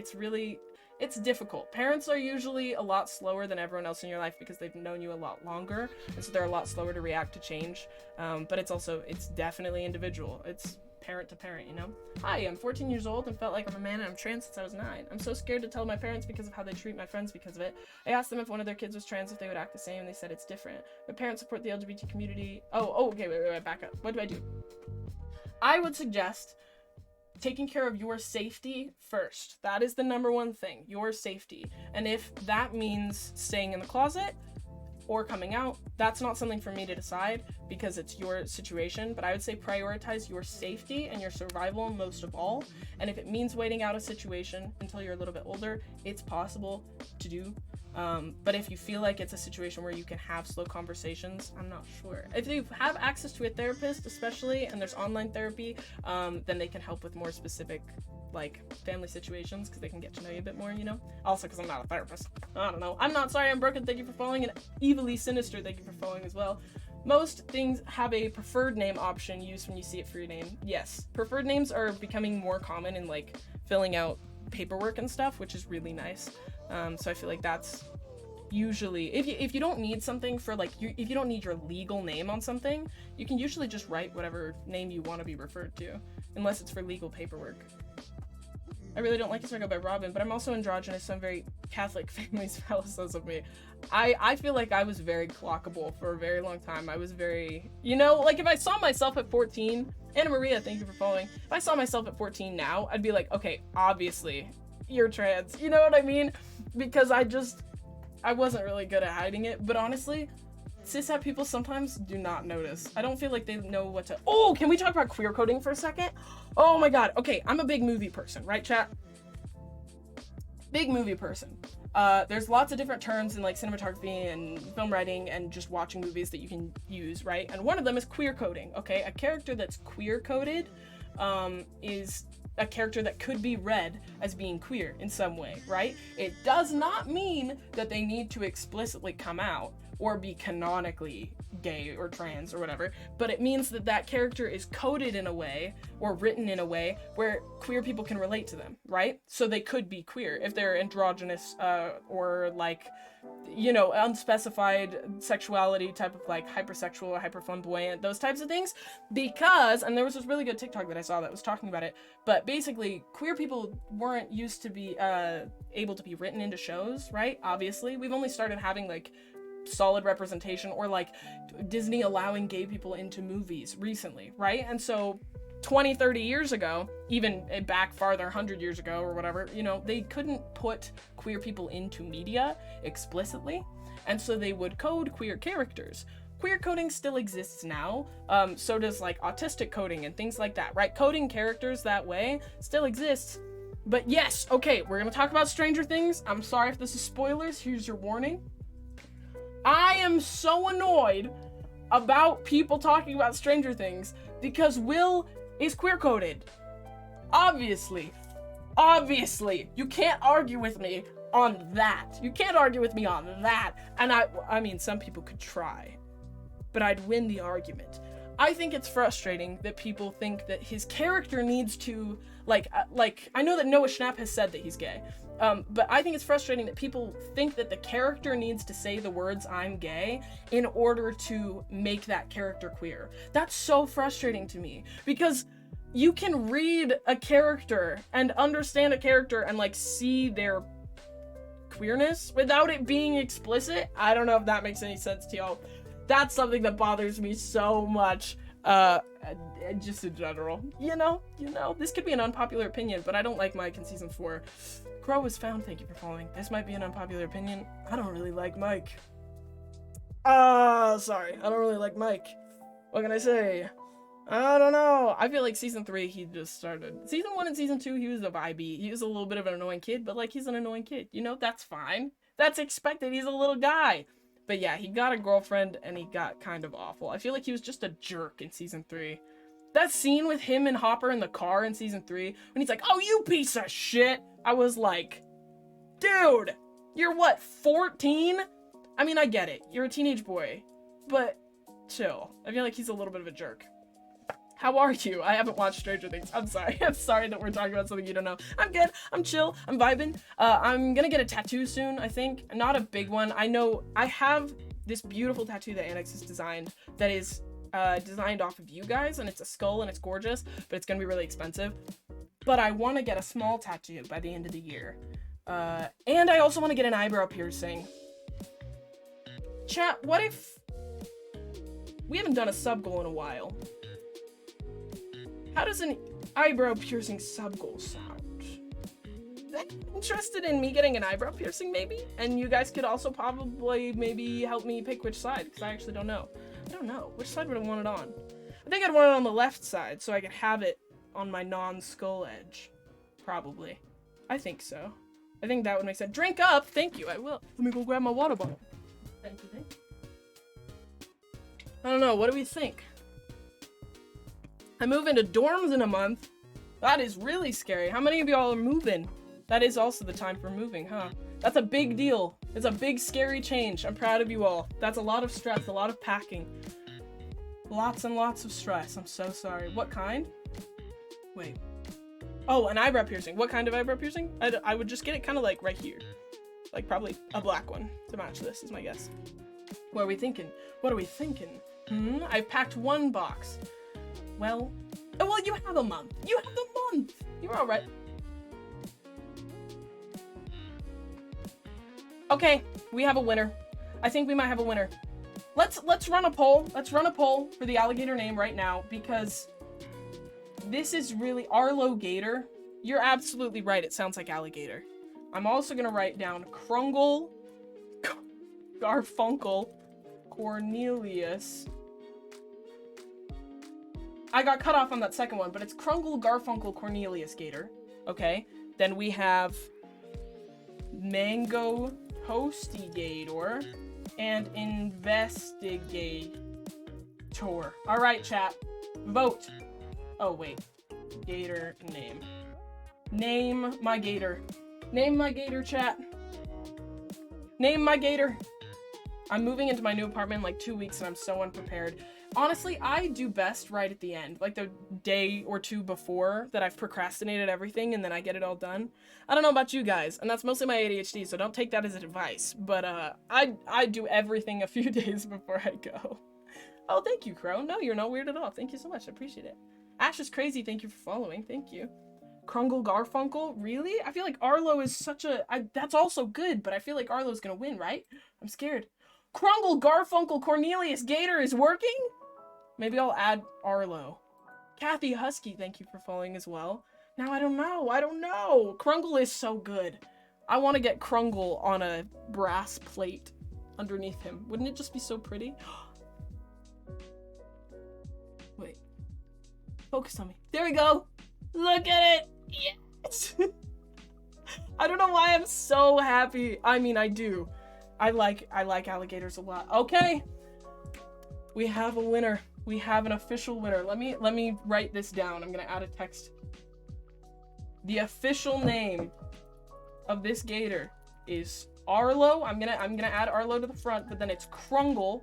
A: It's difficult. Parents are usually a lot slower than everyone else in your life because they've known you a lot longer, and so they're a lot slower to react to change. But it's definitely individual. It's parent to parent, you know? Hi, I'm 14 years old and felt like I'm a man, and I'm trans since I was 9. I'm so scared to tell my parents because of how they treat my friends because of it. I asked them if one of their kids was trans, if they would act the same, and they said it's different. My parents support the LGBT community. Okay, wait, back up. What do? I would suggest taking care of your safety first. That is the number one thing, your safety. And if that means staying in the closet or coming out, that's not something for me to decide because it's your situation, but I would say prioritize your safety and your survival most of all. And if it means waiting out a situation until you're a little bit older, it's possible to do. But if you feel like it's a situation where you can have slow conversations, I'm not sure. If you have access to a therapist, especially, and there's online therapy, then they can help with more specific like family situations because they can get to know you a bit more, you know? Also because I'm not a therapist. I don't know. I'm not sorry, I'm broken. Thank you for following. And evilly sinister, thank you for following as well. Most things have a preferred name option used when you see it for your name. Yes, preferred names are becoming more common in like filling out paperwork and stuff, which is really nice. So I feel like that's usually, if you don't need something for like, if you don't need your legal name on something, you can usually just write whatever name you want to be referred to, unless it's for legal paperwork. I really don't like it, so I go by Robin, but I'm also androgynous, so I'm very Catholic families says of me. I feel like I was very clockable for a very long time. I was very, you know, like if I saw myself at 14, Anna Maria, thank you for following. If I saw myself at 14 now, I'd be like, okay, obviously you're trans. You know what I mean? Because I wasn't really good at hiding it, but honestly, cishet people sometimes do not notice. I don't feel like they know what to... Oh, can we talk about queer coding for a second? Oh my god. Okay, I'm a big movie person, right, chat? Big movie person. There's lots of different terms in like cinematography and film writing and just watching movies that you can use, right? And one of them is queer coding, okay? A character that's queer coded is a character that could be read as being queer in some way, right? It does not mean that they need to explicitly come out or be canonically gay or trans or whatever, but it means that that character is coded in a way or written in a way where queer people can relate to them, right? So they could be queer if they're androgynous or like, you know, unspecified sexuality type of like hypersexual, hyperflamboyant, those types of things. Because, and there was this really good TikTok that I saw that was talking about it, but basically queer people weren't used to be able to be written into shows, right? Obviously, we've only started having like solid representation or like Disney allowing gay people into movies recently, right? And so 20, 30 years ago, even back farther, 100 years ago or whatever, you know, they couldn't put queer people into media explicitly, and so they would code queer characters. Queer coding still exists now, so does like autistic coding and things like that, right? Coding characters that way still exists. But yes, okay, we're gonna talk about Stranger Things. I'm sorry if this is spoilers, here's your warning. I am so annoyed about people talking about Stranger Things because Will is queer coded. Obviously. You can't argue with me on that. And I mean, some people could try, but I'd win the argument. I think it's frustrating that people think that his character needs to, like, I know that Noah Schnapp has said that he's gay, but I think it's frustrating that people think that the character needs to say the words "I'm gay" in order to make that character queer. That's so frustrating to me, because you can read a character and understand a character and, like, see their queerness without it being explicit. I don't know if that makes any sense to y'all. That's something that bothers me so much, just in general. You know, this could be an unpopular opinion, but I don't like Mike in season 4. Crow was found, thank you for following. This might be an unpopular opinion. I don't really like Mike. Sorry, I don't really like Mike. What can I say? I don't know. I feel like season 3, he just started. Season 1 and season 2, he was a vibey. He was a little bit of an annoying kid, but, like, he's an annoying kid. You know, that's fine. That's expected. He's a little guy. But yeah, he got a girlfriend and he got kind of awful. I feel like he was just a jerk in season 3. That scene with him and Hopper in the car in season 3, when he's like, "Oh, you piece of shit," I was like, dude, you're what, 14? I mean, I get it. You're a teenage boy, but chill. I feel like he's a little bit of a jerk. How are you? I haven't watched Stranger Things. I'm sorry. I'm sorry that we're talking about something you don't know. I'm good. I'm chill. I'm vibing. I'm gonna get a tattoo soon, I think. Not a big one. I know I have this beautiful tattoo that Annex has designed that is designed off of you guys, and it's a skull and it's gorgeous, but it's gonna be really expensive. But I want to get a small tattoo by the end of the year. And I also want to get an eyebrow piercing. Chat, what if... We haven't done a sub goal in a while. How does an eyebrow piercing sub goal sound? Interested in me getting an eyebrow piercing, maybe? And you guys could also probably maybe help me pick which side, because I actually don't know. I don't know. Which side would I want it on? I think I'd want it on the left side, so I could have it on my non-skull edge. Probably. I think so. I think that would make sense. Drink up! Thank you, I will. Let me go grab my water bottle. Thank you, thank you. I don't know, what do we think? I move into dorms in a month. That is really scary. How many of y'all are moving? That is also the time for moving, huh? That's a big deal. It's a big, scary change. I'm proud of you all. That's a lot of stress, a lot of packing. Lots and lots of stress. I'm so sorry. What kind? Wait. Oh, an eyebrow piercing. What kind of eyebrow piercing? I would just get it kind of like right here. Like probably a black one to match this is my guess. What are we thinking? What are we thinking? I've packed 1 box. Well, you have a month. You have a month. You're all right. Okay, we have a winner. I think we might have a winner. Let's run a poll. Let's run a poll for the alligator name right now, because this is really Arlo Gator. You're absolutely right. It sounds like alligator. I'm also gonna write down Krungle, Garfunkel, Cornelius. I got cut off on that second one, but it's Krungle, Garfunkel, Cornelius Gator. Okay. Then we have Mango Toastigator and Investigator. All right, chat. Vote. Oh, wait. Gator name. Name my gator. Name my gator, chat. Name my gator. I'm moving into my new apartment in like 2 weeks and I'm so unprepared. Honestly, I do best right at the end, like the day or two before that I've procrastinated everything and then I get it all done. I don't know about you guys, and that's mostly my ADHD, so don't take that as advice, but I do everything a few days before I go. Oh, thank you, Crow. No, you're not weird at all. Thank you so much. I appreciate it. Ash is crazy. Thank you for following. Thank you. Krungle Garfunkel? Really? I feel like Arlo is such a... that's also good, but I feel like Arlo's gonna win, right? I'm scared. Krungle Garfunkel Cornelius Gator is working? Maybe I'll add Arlo. Kathy Husky, thank you for following as well. Now I don't know. Krungle is so good. I want to get Krungle on a brass plate underneath him. Wouldn't it just be so pretty? Wait. Focus on me. There we go. Look at it. Yes. I don't know why I'm so happy. I mean, I do. I like alligators a lot. Okay. We have a winner. We have an official winner. Let me write this down. I'm gonna add a text. The official name of this gator is Arlo. I'm gonna add Arlo to the front, but then it's Krungle,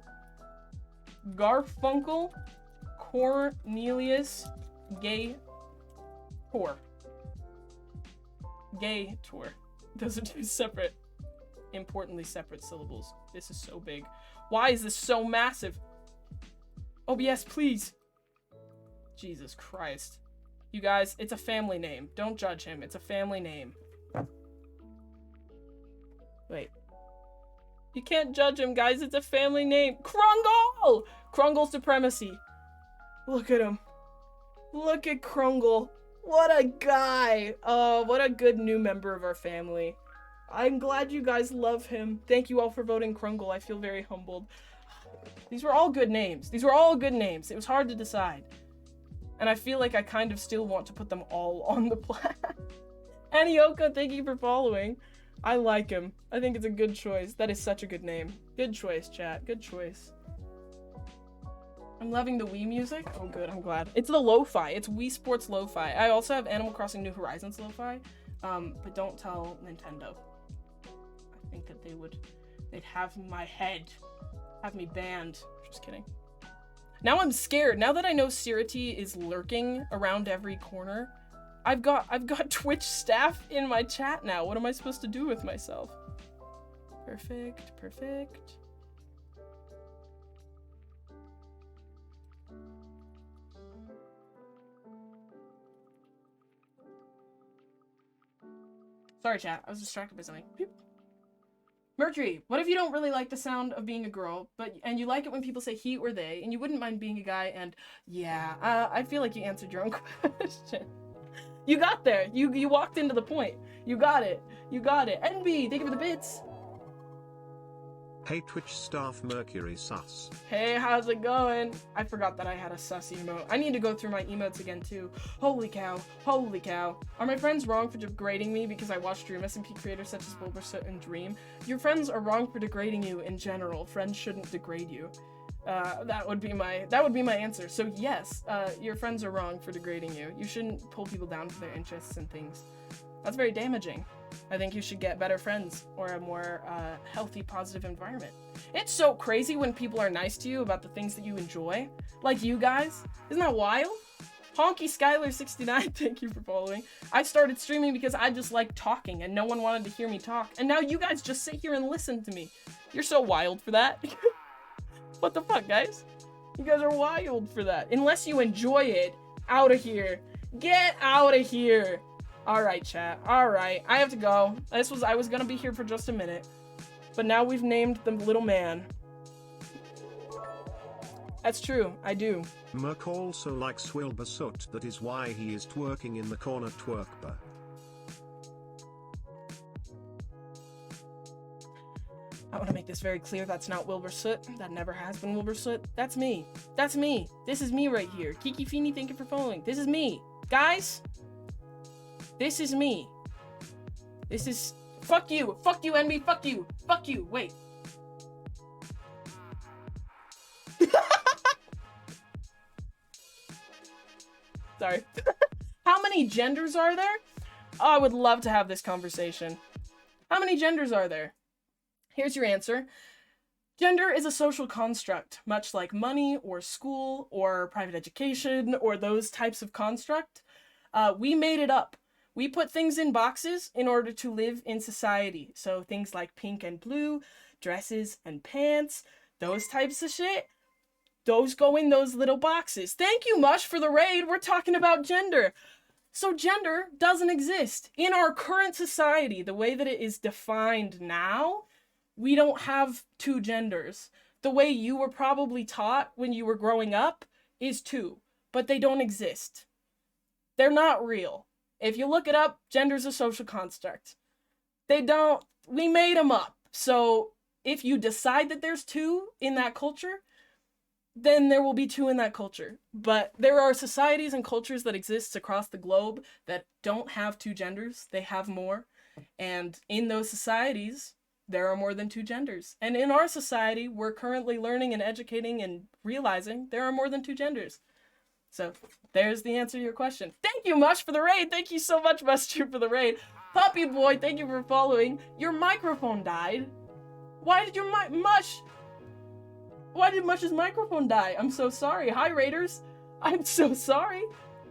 A: Garfunkel, Cornelius, Gator. Gator. Those are two separate, importantly separate syllables. This is so big. Why is this so massive? OBS, please. Jesus Christ. You guys, it's a family name. Don't judge him. It's a family name. Wait. You can't judge him, guys. It's a family name. Krungle! Krungle supremacy. Look at him. Look at Krungle. What a guy. Oh, what a good new member of our family. I'm glad you guys love him. Thank you all for voting Krungle. I feel very humbled. These were all good names. These were all good names. It was hard to decide. And I feel like I kind of still want to put them all on the plan. Anioka, thank you for following. I like him. I think it's a good choice. That is such a good name. Good choice, chat. Good choice. I'm loving the Wii music. Oh, good. I'm glad. It's the lo-fi. It's Wii Sports lo-fi. I also have Animal Crossing New Horizons lo-fi. But don't tell Nintendo. I think that they'd have my head. Have me banned. Just kidding. Now I'm scared. Now that I know Sirity is lurking around every corner, I've got Twitch staff in my chat now. What am I supposed to do with myself? Perfect, perfect. Sorry, chat. I was distracted by something. Beep. Mercury, what if you don't really like the sound of being a girl, and you like it when people say he or they, and you wouldn't mind being a guy, and yeah, I feel like you answered your own question. You got there. You walked into the point. You got it. You got it. NB, thank you for the bits.
B: Hey Twitch staff Mercury sus.
A: Hey, how's it going? I forgot that I had a sus emote. I need to go through my emotes again too. Holy cow. Holy cow. Are my friends wrong for degrading me because I watch Dream SMP creators such as Bulbersoot and Dream? Your friends are wrong for degrading you in general. Friends shouldn't degrade you. That would be my answer. So yes, your friends are wrong for degrading you. You shouldn't pull people down for their interests and things. That's very damaging. I think you should get better friends or a more healthy, positive environment. It's so crazy when people are nice to you about the things that you enjoy. Like you guys. Isn't that wild? Honky Skyler69, thank you for following. I started streaming because I just like talking and no one wanted to hear me talk. And now you guys just sit here and listen to me. You're so wild for that. What the fuck, guys? You guys are wild for that. Unless you enjoy it, out of here. Get out of here. Alright, chat. Alright. I have to go. I was gonna be here for just a minute. But now we've named the little man. That's true. I do.
B: Merc also likes Wilbursoot. That is why he is twerking in the corner twerkber.
A: I want to make this very clear. That's not Wilbursoot. That never has been Wilbursoot. That's me. That's me. This is me right here. Kiki Feeney, thank you for following. This is me. Guys, this is me. This is... Fuck you. Fuck you, NB. Fuck you. Fuck you. Wait. Sorry. How many genders are there? Oh, I would love to have this conversation. How many genders are there? Here's your answer. Gender is a social construct, much like money or school or private education or those types of construct. We made it up. We put things in boxes in order to live in society. So things like pink and blue, dresses and pants, those types of shit, those go in those little boxes. Thank you, Mush, for the raid. We're talking about gender. So gender doesn't exist. In our current society, the way that it is defined now, we don't have two genders. The way you were probably taught when you were growing up is two. but they don't exist. They're not real. If you look it up, gender's a social construct. We made them up. So if you decide that there's two in that culture, then there will be two in that culture. But there are societies and cultures that exist across the globe that don't have two genders. They have more. And in those societies, there are more than two genders. And in our society, we're currently learning and educating and realizing there are more than two genders. So there's the answer to your question. Thank you, Mush, for the raid. Thank you so much, Mushroom, for the raid. Puppy Boy, thank you for following. Your microphone died. Why did your Mush? Why did Mush's microphone die? I'm so sorry. Hi, Raiders. I'm so sorry.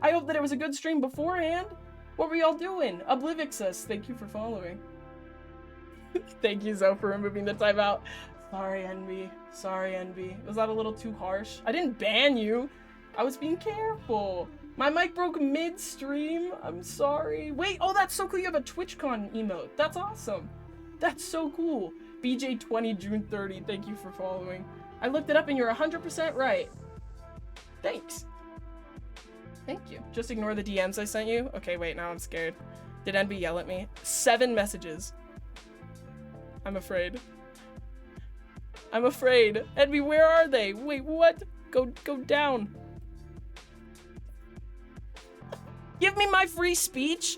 A: I hope that it was a good stream beforehand. What were y'all doing? Oblivixus, thank you for following. Thank you, Zoe, for removing the timeout. Sorry, Envy. Sorry, Envy. Was that a little too harsh? I didn't ban you. I was being careful. My mic broke mid-stream. I'm sorry. Wait, oh, that's so cool. You have a TwitchCon emote. That's awesome. That's so cool. BJ20 June 30. Thank you for following. I looked it up and you're 100% right. Thanks. Thank you. Just ignore the DMs I sent you. Okay, wait, now I'm scared. Did Envy yell at me? 7 messages. I'm afraid. I'm afraid. Envy, where are they? Wait, what? Go down. Give me my free speech.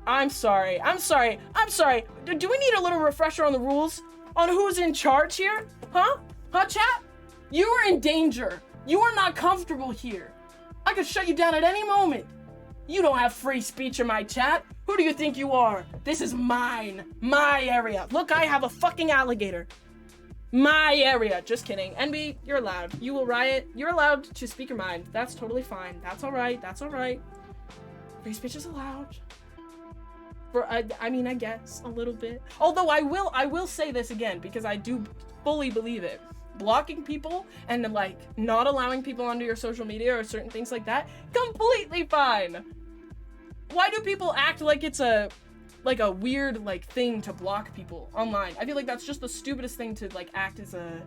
A: I'm sorry. I'm sorry. I'm sorry. Do we need a little refresher on the rules? On who's in charge here? Huh? Huh, chat? You are in danger. You are not comfortable here. I could shut you down at any moment. You don't have free speech in my chat. Who do you think you are? This is mine. My area. Look, I have a fucking alligator. My area. Just kidding. NB, you're allowed. You will riot. You're allowed to speak your mind. That's totally fine. That's alright. That's alright. Free speech is allowed. I mean, I guess a little bit. Although I will say this again because I do fully believe it. Blocking people and like not allowing people onto your social media or certain things like that, completely fine. Why do people act like it's a weird like thing to block people online? I feel like that's just the stupidest thing to like act as a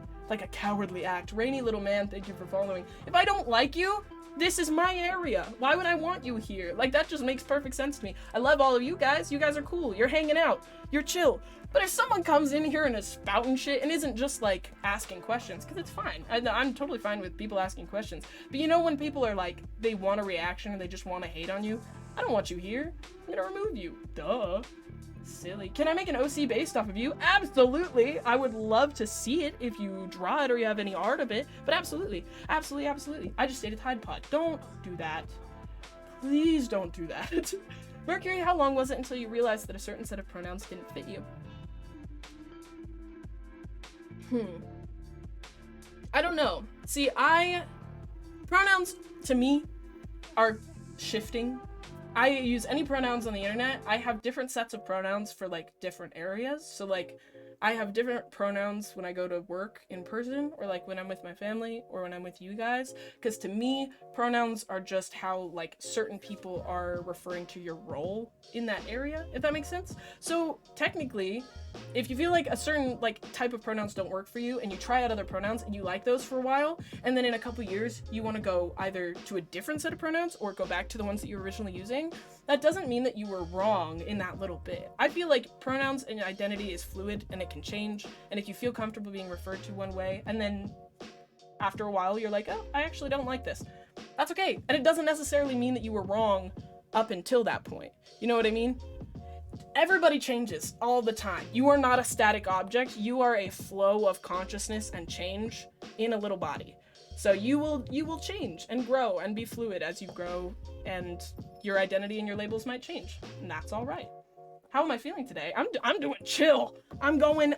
A: cowardly act. Rainy little man, thank you for following. If I don't like you, this is my area. Why would I want you here? Like, that just makes perfect sense to me. I love all of you guys. You guys are cool. You're hanging out. You're chill. But if someone comes in here and is spouting shit and isn't just, like, asking questions, because it's fine. I'm totally fine with people asking questions. But you know when people are, like, they want a reaction and they just want to hate on you? I don't want you here. I'm gonna remove you. Duh. Silly. Can I make an OC based off of you? Absolutely. I would love to see it if you draw it or you have any art of it. But absolutely. Absolutely, absolutely. I just stated Tide Pod. Don't do that. Please don't do that. Mercury, how long was it until you realized that a certain set of pronouns didn't fit you? I don't know. See, pronouns to me are shifting. I use any pronouns on the internet. I have different sets of pronouns for like different areas. So like I have different pronouns when I go to work in person or like when I'm with my family or when I'm with you guys. Because to me, pronouns are just how like certain people are referring to your role in that area, if that makes sense. So technically, if you feel like a certain like type of pronouns don't work for you and you try out other pronouns and you like those for a while, and then in a couple years you want to go either to a different set of pronouns or go back to the ones that you were originally using, that doesn't mean that you were wrong in that little bit. I feel like pronouns and identity is fluid and it can change, and if you feel comfortable being referred to one way and then after a while you're like, oh, I actually don't like this, that's okay. And it doesn't necessarily mean that you were wrong up until that point. You know what I mean? Everybody changes all the time. You are not a static object. You are a flow of consciousness and change in a little body. So you will change and grow and be fluid as you grow, and your identity and your labels might change, and that's all right. How am I feeling today? I'm doing chill. I'm going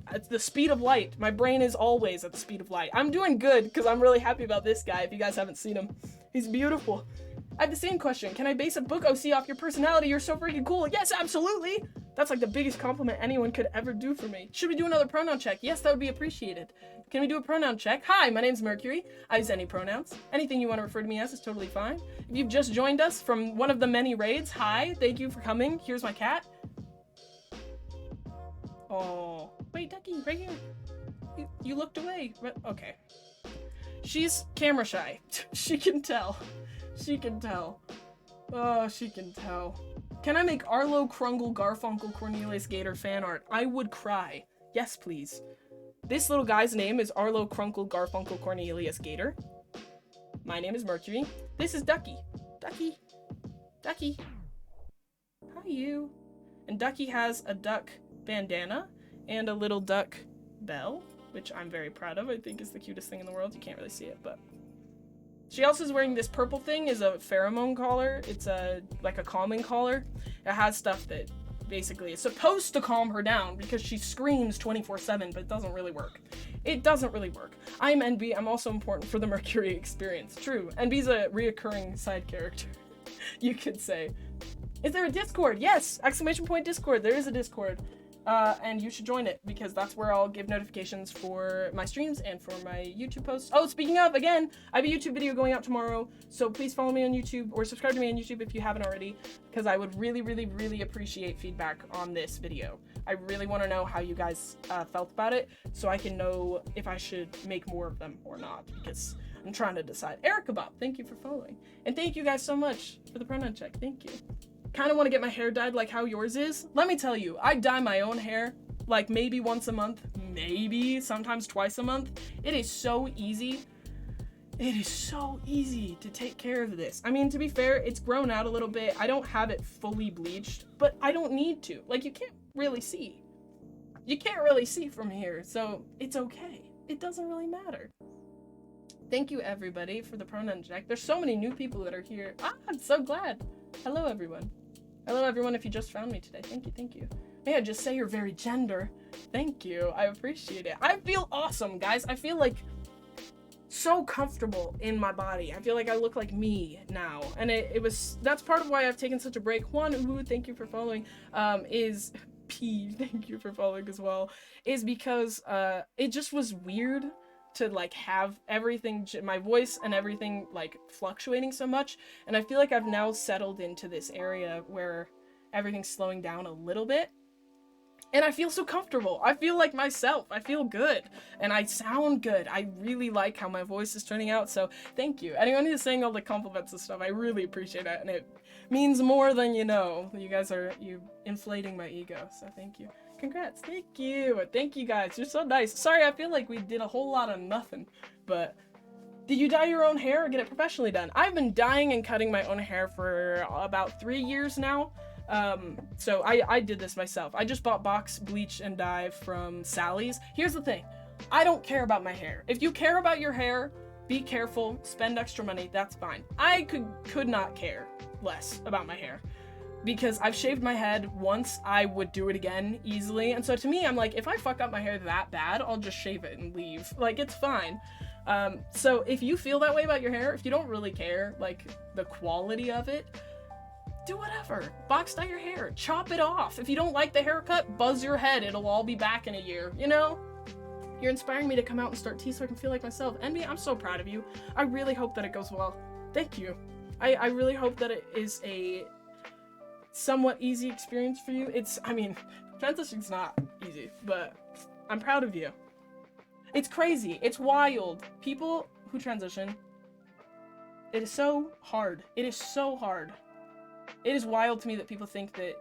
A: at the speed of light. My brain is always at the speed of light. I'm doing good because I'm really happy about this guy. If you guys haven't seen him, he's beautiful. I have the same question. Can I base a book OC off your personality? You're so freaking cool. Yes, absolutely. That's like the biggest compliment anyone could ever do for me. Should we do another pronoun check? Yes, that would be appreciated. Can we do a pronoun check? Hi, my name's Mercury. I use any pronouns. Anything you want to refer to me as is totally fine. If you've just joined us from one of the many raids, hi, thank you for coming. Here's my cat. Oh, wait, Ducky, right here. You looked away. Okay. She's camera shy. She can tell. She can tell. Oh, she can tell. Can I make Arlo, Krungle, Garfunkel, Cornelius Gator fan art? I would cry. Yes, please. This little guy's name is Arlo, Krunkle, Garfunkel, Cornelius Gator. My name is Mercury. This is Ducky. Ducky. Ducky. Hi, you. And Ducky has a duck bandana and a little duck bell, which I'm very proud of. I think is the cutest thing in the world. You can't really see it, but... She also is wearing this purple thing, is a pheromone collar. It's like a calming collar. It has stuff that basically is supposed to calm her down because she screams 24/7, but it doesn't really work. It doesn't really work. I'm NB. I'm also important for the Mercury experience. True. NB's a reoccurring side character, you could say. Is there a Discord? Yes! Exclamation point Discord. There is a Discord. And you should join it because that's where I'll give notifications for my streams and for my YouTube posts. Oh, speaking of, again, I have a YouTube video going out tomorrow, so please follow me on YouTube or subscribe to me on YouTube if you haven't already, because I would really, really, really appreciate feedback on this video. I really want to know how you guys felt about it, so I can know if I should make more of them or not, because I'm trying to decide. Erica Bob, thank you for following. And thank you guys so much for the pronoun check. Thank you. Kind of want to get my hair dyed like how yours is. Let me tell you, I dye my own hair like maybe once a month, maybe sometimes twice a month. It is so easy. It is so easy to take care of this. I mean, to be fair, it's grown out a little bit. I don't have it fully bleached, but I don't need to. Like, you can't really see. You can't really see from here, so it's okay. It doesn't really matter. Thank you, everybody, for the pronoun check. There's so many new people that are here. I'm so glad. Hello, everyone. Hello, everyone, if you just found me today. Thank you, thank you. May I just say your very gender? Thank you. I appreciate it. I feel awesome, guys. I feel like so comfortable in my body. I feel like I look like me now. And that's part of why I've taken such a break. Juan, ooh, thank you for following, is P, thank you for following as well, is because it just was weird to like have everything, my voice and everything like fluctuating so much, and I feel like I've now settled into this area where everything's slowing down a little bit, and I feel so comfortable. I feel like myself. I feel good, and I sound good. I really like how my voice is turning out, so thank you. Anyone who's saying all the compliments and stuff, I really appreciate it, and it means more than you know. You guys are inflating my ego, so thank you. Congrats. Thank you. Thank you guys. You're so nice. Sorry, I feel like we did a whole lot of nothing, but did you dye your own hair or get it professionally done? I've been dyeing and cutting my own hair for about 3 years now. So I did this myself. I just bought box bleach and dye from Sally's. Here's the thing. I don't care about my hair. If you care about your hair, be careful, spend extra money, that's fine. I could not care less about my hair. Because I've shaved my head once, I would do it again easily. And so to me, I'm like, if I fuck up my hair that bad, I'll just shave it and leave. Like, it's fine. So if you feel that way about your hair, if you don't really care, like, the quality of it, do whatever. Box dye your hair. Chop it off. If you don't like the haircut, buzz your head. It'll all be back in a year, you know? You're inspiring me to come out and start tea so I can feel like myself. Envy, I'm so proud of you. I really hope that it goes well. Thank you. I really hope that it is a somewhat easy experience for you. I mean, transition's not easy, but I'm proud of you. It's crazy. It's wild. People who transition, it is so hard. It is so hard. It is wild to me that people think that,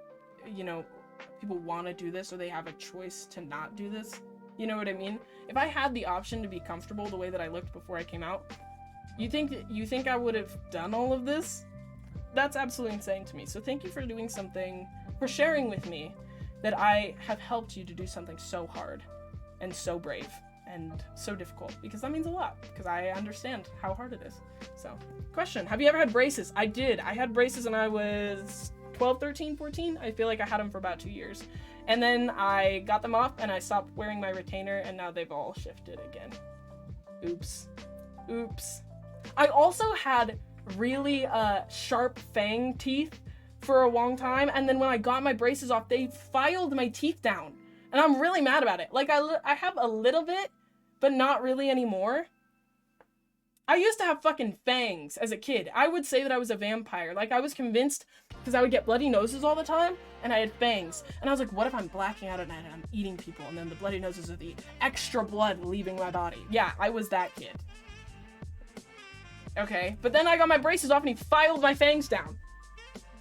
A: you know, people want to do this or they have a choice to not do this. You know what I mean? If I had the option to be comfortable the way that I looked before I came out, you think I would have done all of this? That's absolutely insane to me. So thank you for doing something, for sharing with me that I have helped you to do something so hard and so brave and so difficult, because that means a lot, because I understand how hard it is. So, question, have you ever had braces? I did. I had braces when I was 12, 13, 14. I feel like I had them for about 2 years. And then I got them off and I stopped wearing my retainer, and now they've all shifted again. Oops. Oops. I also had really sharp fang teeth for a long time, and then when I got my braces off, they filed my teeth down, and I'm really mad about it. Like, I have a little bit, but not really anymore. I used to have fucking fangs as a kid. I would say that I was a vampire. Like, I was convinced, because I would get bloody noses all the time, and I had fangs. And I was like, what if I'm blacking out at night and I'm eating people, and then the bloody noses are the extra blood leaving my body? Yeah, I was that kid. Okay, but then I got my braces off and he filed my fangs down.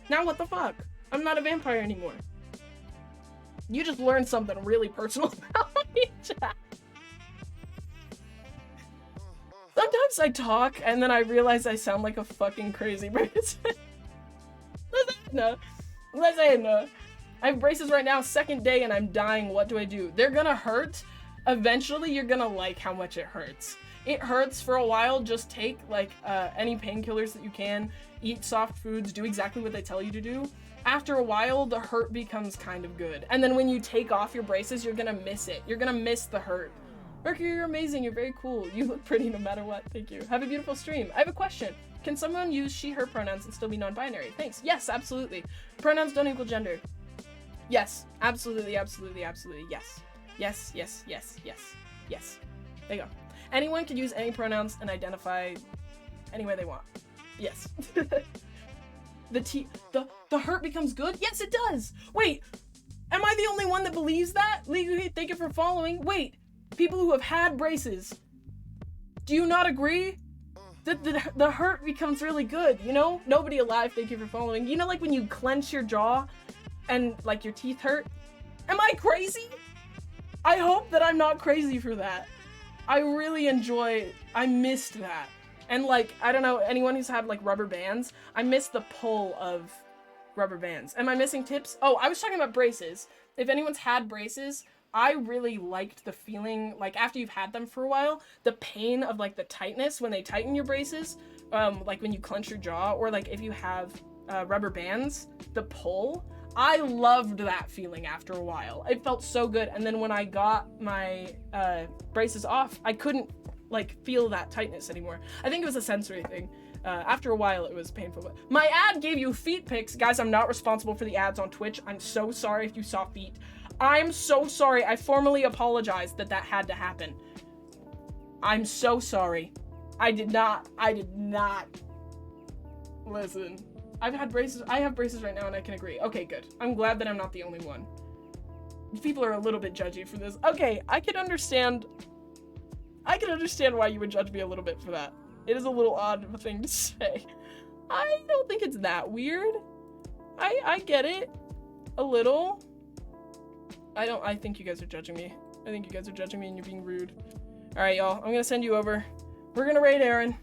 A: Now what the fuck? I'm not a vampire anymore. You just learned something really personal about me, Jack. Sometimes I talk and then I realize I sound like a fucking crazy person. No. I have braces right now, second day, and I'm dying. What do I do? They're gonna hurt. Eventually, you're gonna like how much it hurts. It hurts for a while. Just take like any painkillers that you can, eat soft foods, do exactly what they tell you to do. After a while, the hurt becomes kind of good. And then when you take off your braces, you're gonna miss it. You're gonna miss the hurt. Mercury, you're amazing. You're very cool. You look pretty no matter what. Thank you. Have a beautiful stream. I have a question. Can someone use she, her pronouns and still be non-binary? Thanks. Yes, absolutely. Pronouns don't equal gender. Yes, absolutely, absolutely, absolutely. Yes. Yes, yes, yes, yes, yes. There you go. Anyone can use any pronouns and identify any way they want. Yes. The hurt becomes good? Yes, it does. Wait, am I the only one that believes that? Legally, thank you for following. Wait, people who have had braces, do you not agree? The hurt becomes really good, you know? Nobody alive, thank you for following. You know, like when you clench your jaw and like your teeth hurt? Am I crazy? I hope that I'm not crazy for that. I really I missed that. And like, I don't know, anyone who's had like rubber bands, I miss the pull of rubber bands. Am I missing tips? Oh, I was talking about braces. If anyone's had braces, I really liked the feeling, like after you've had them for a while, the pain of like the tightness when they tighten your braces, like when you clench your jaw, or like if you have rubber bands, the pull. I loved that feeling after a while. It felt so good. And then when I got my braces off, I couldn't like feel that tightness anymore. I think it was a sensory thing. After a while, it was painful. My ad gave you feet pics. Guys, I'm not responsible for the ads on Twitch. I'm so sorry if you saw feet. I'm so sorry. I formally apologize that had to happen. I'm so sorry. I did not. Listen, I've had braces. I have braces right now and I can agree. Okay, good. I'm glad that I'm not the only one. People are a little bit judgy for this. Okay, I can understand why you would judge me a little bit for that. It is a little odd of a thing to say. I don't think it's that weird. I get it. A little. I think you guys are judging me. I think you guys are judging me and you're being rude. Alright, y'all. I'm gonna send you over. We're gonna raid Aaron.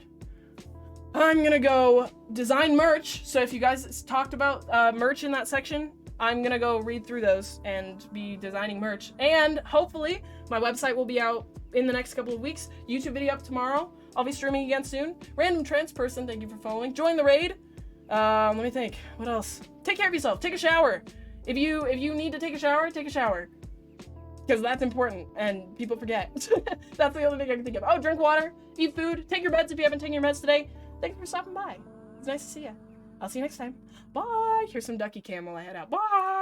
A: I'm gonna go design merch. So if you guys talked about merch in that section, I'm gonna go read through those and be designing merch. And hopefully, my website will be out in the next couple of weeks. YouTube video up tomorrow. I'll be streaming again soon. Random trans person, thank you for following. Join the raid. Let me think. What else? Take care of yourself. Take a shower. If you need to take a shower, take a shower. Because that's important, and people forget. That's the only thing I can think of. Oh, drink water, eat food, take your meds if you haven't taken your meds today. Thank you for stopping by. It's nice to see you. I'll see you next time. Bye. Here's some ducky cam while I head out. Bye.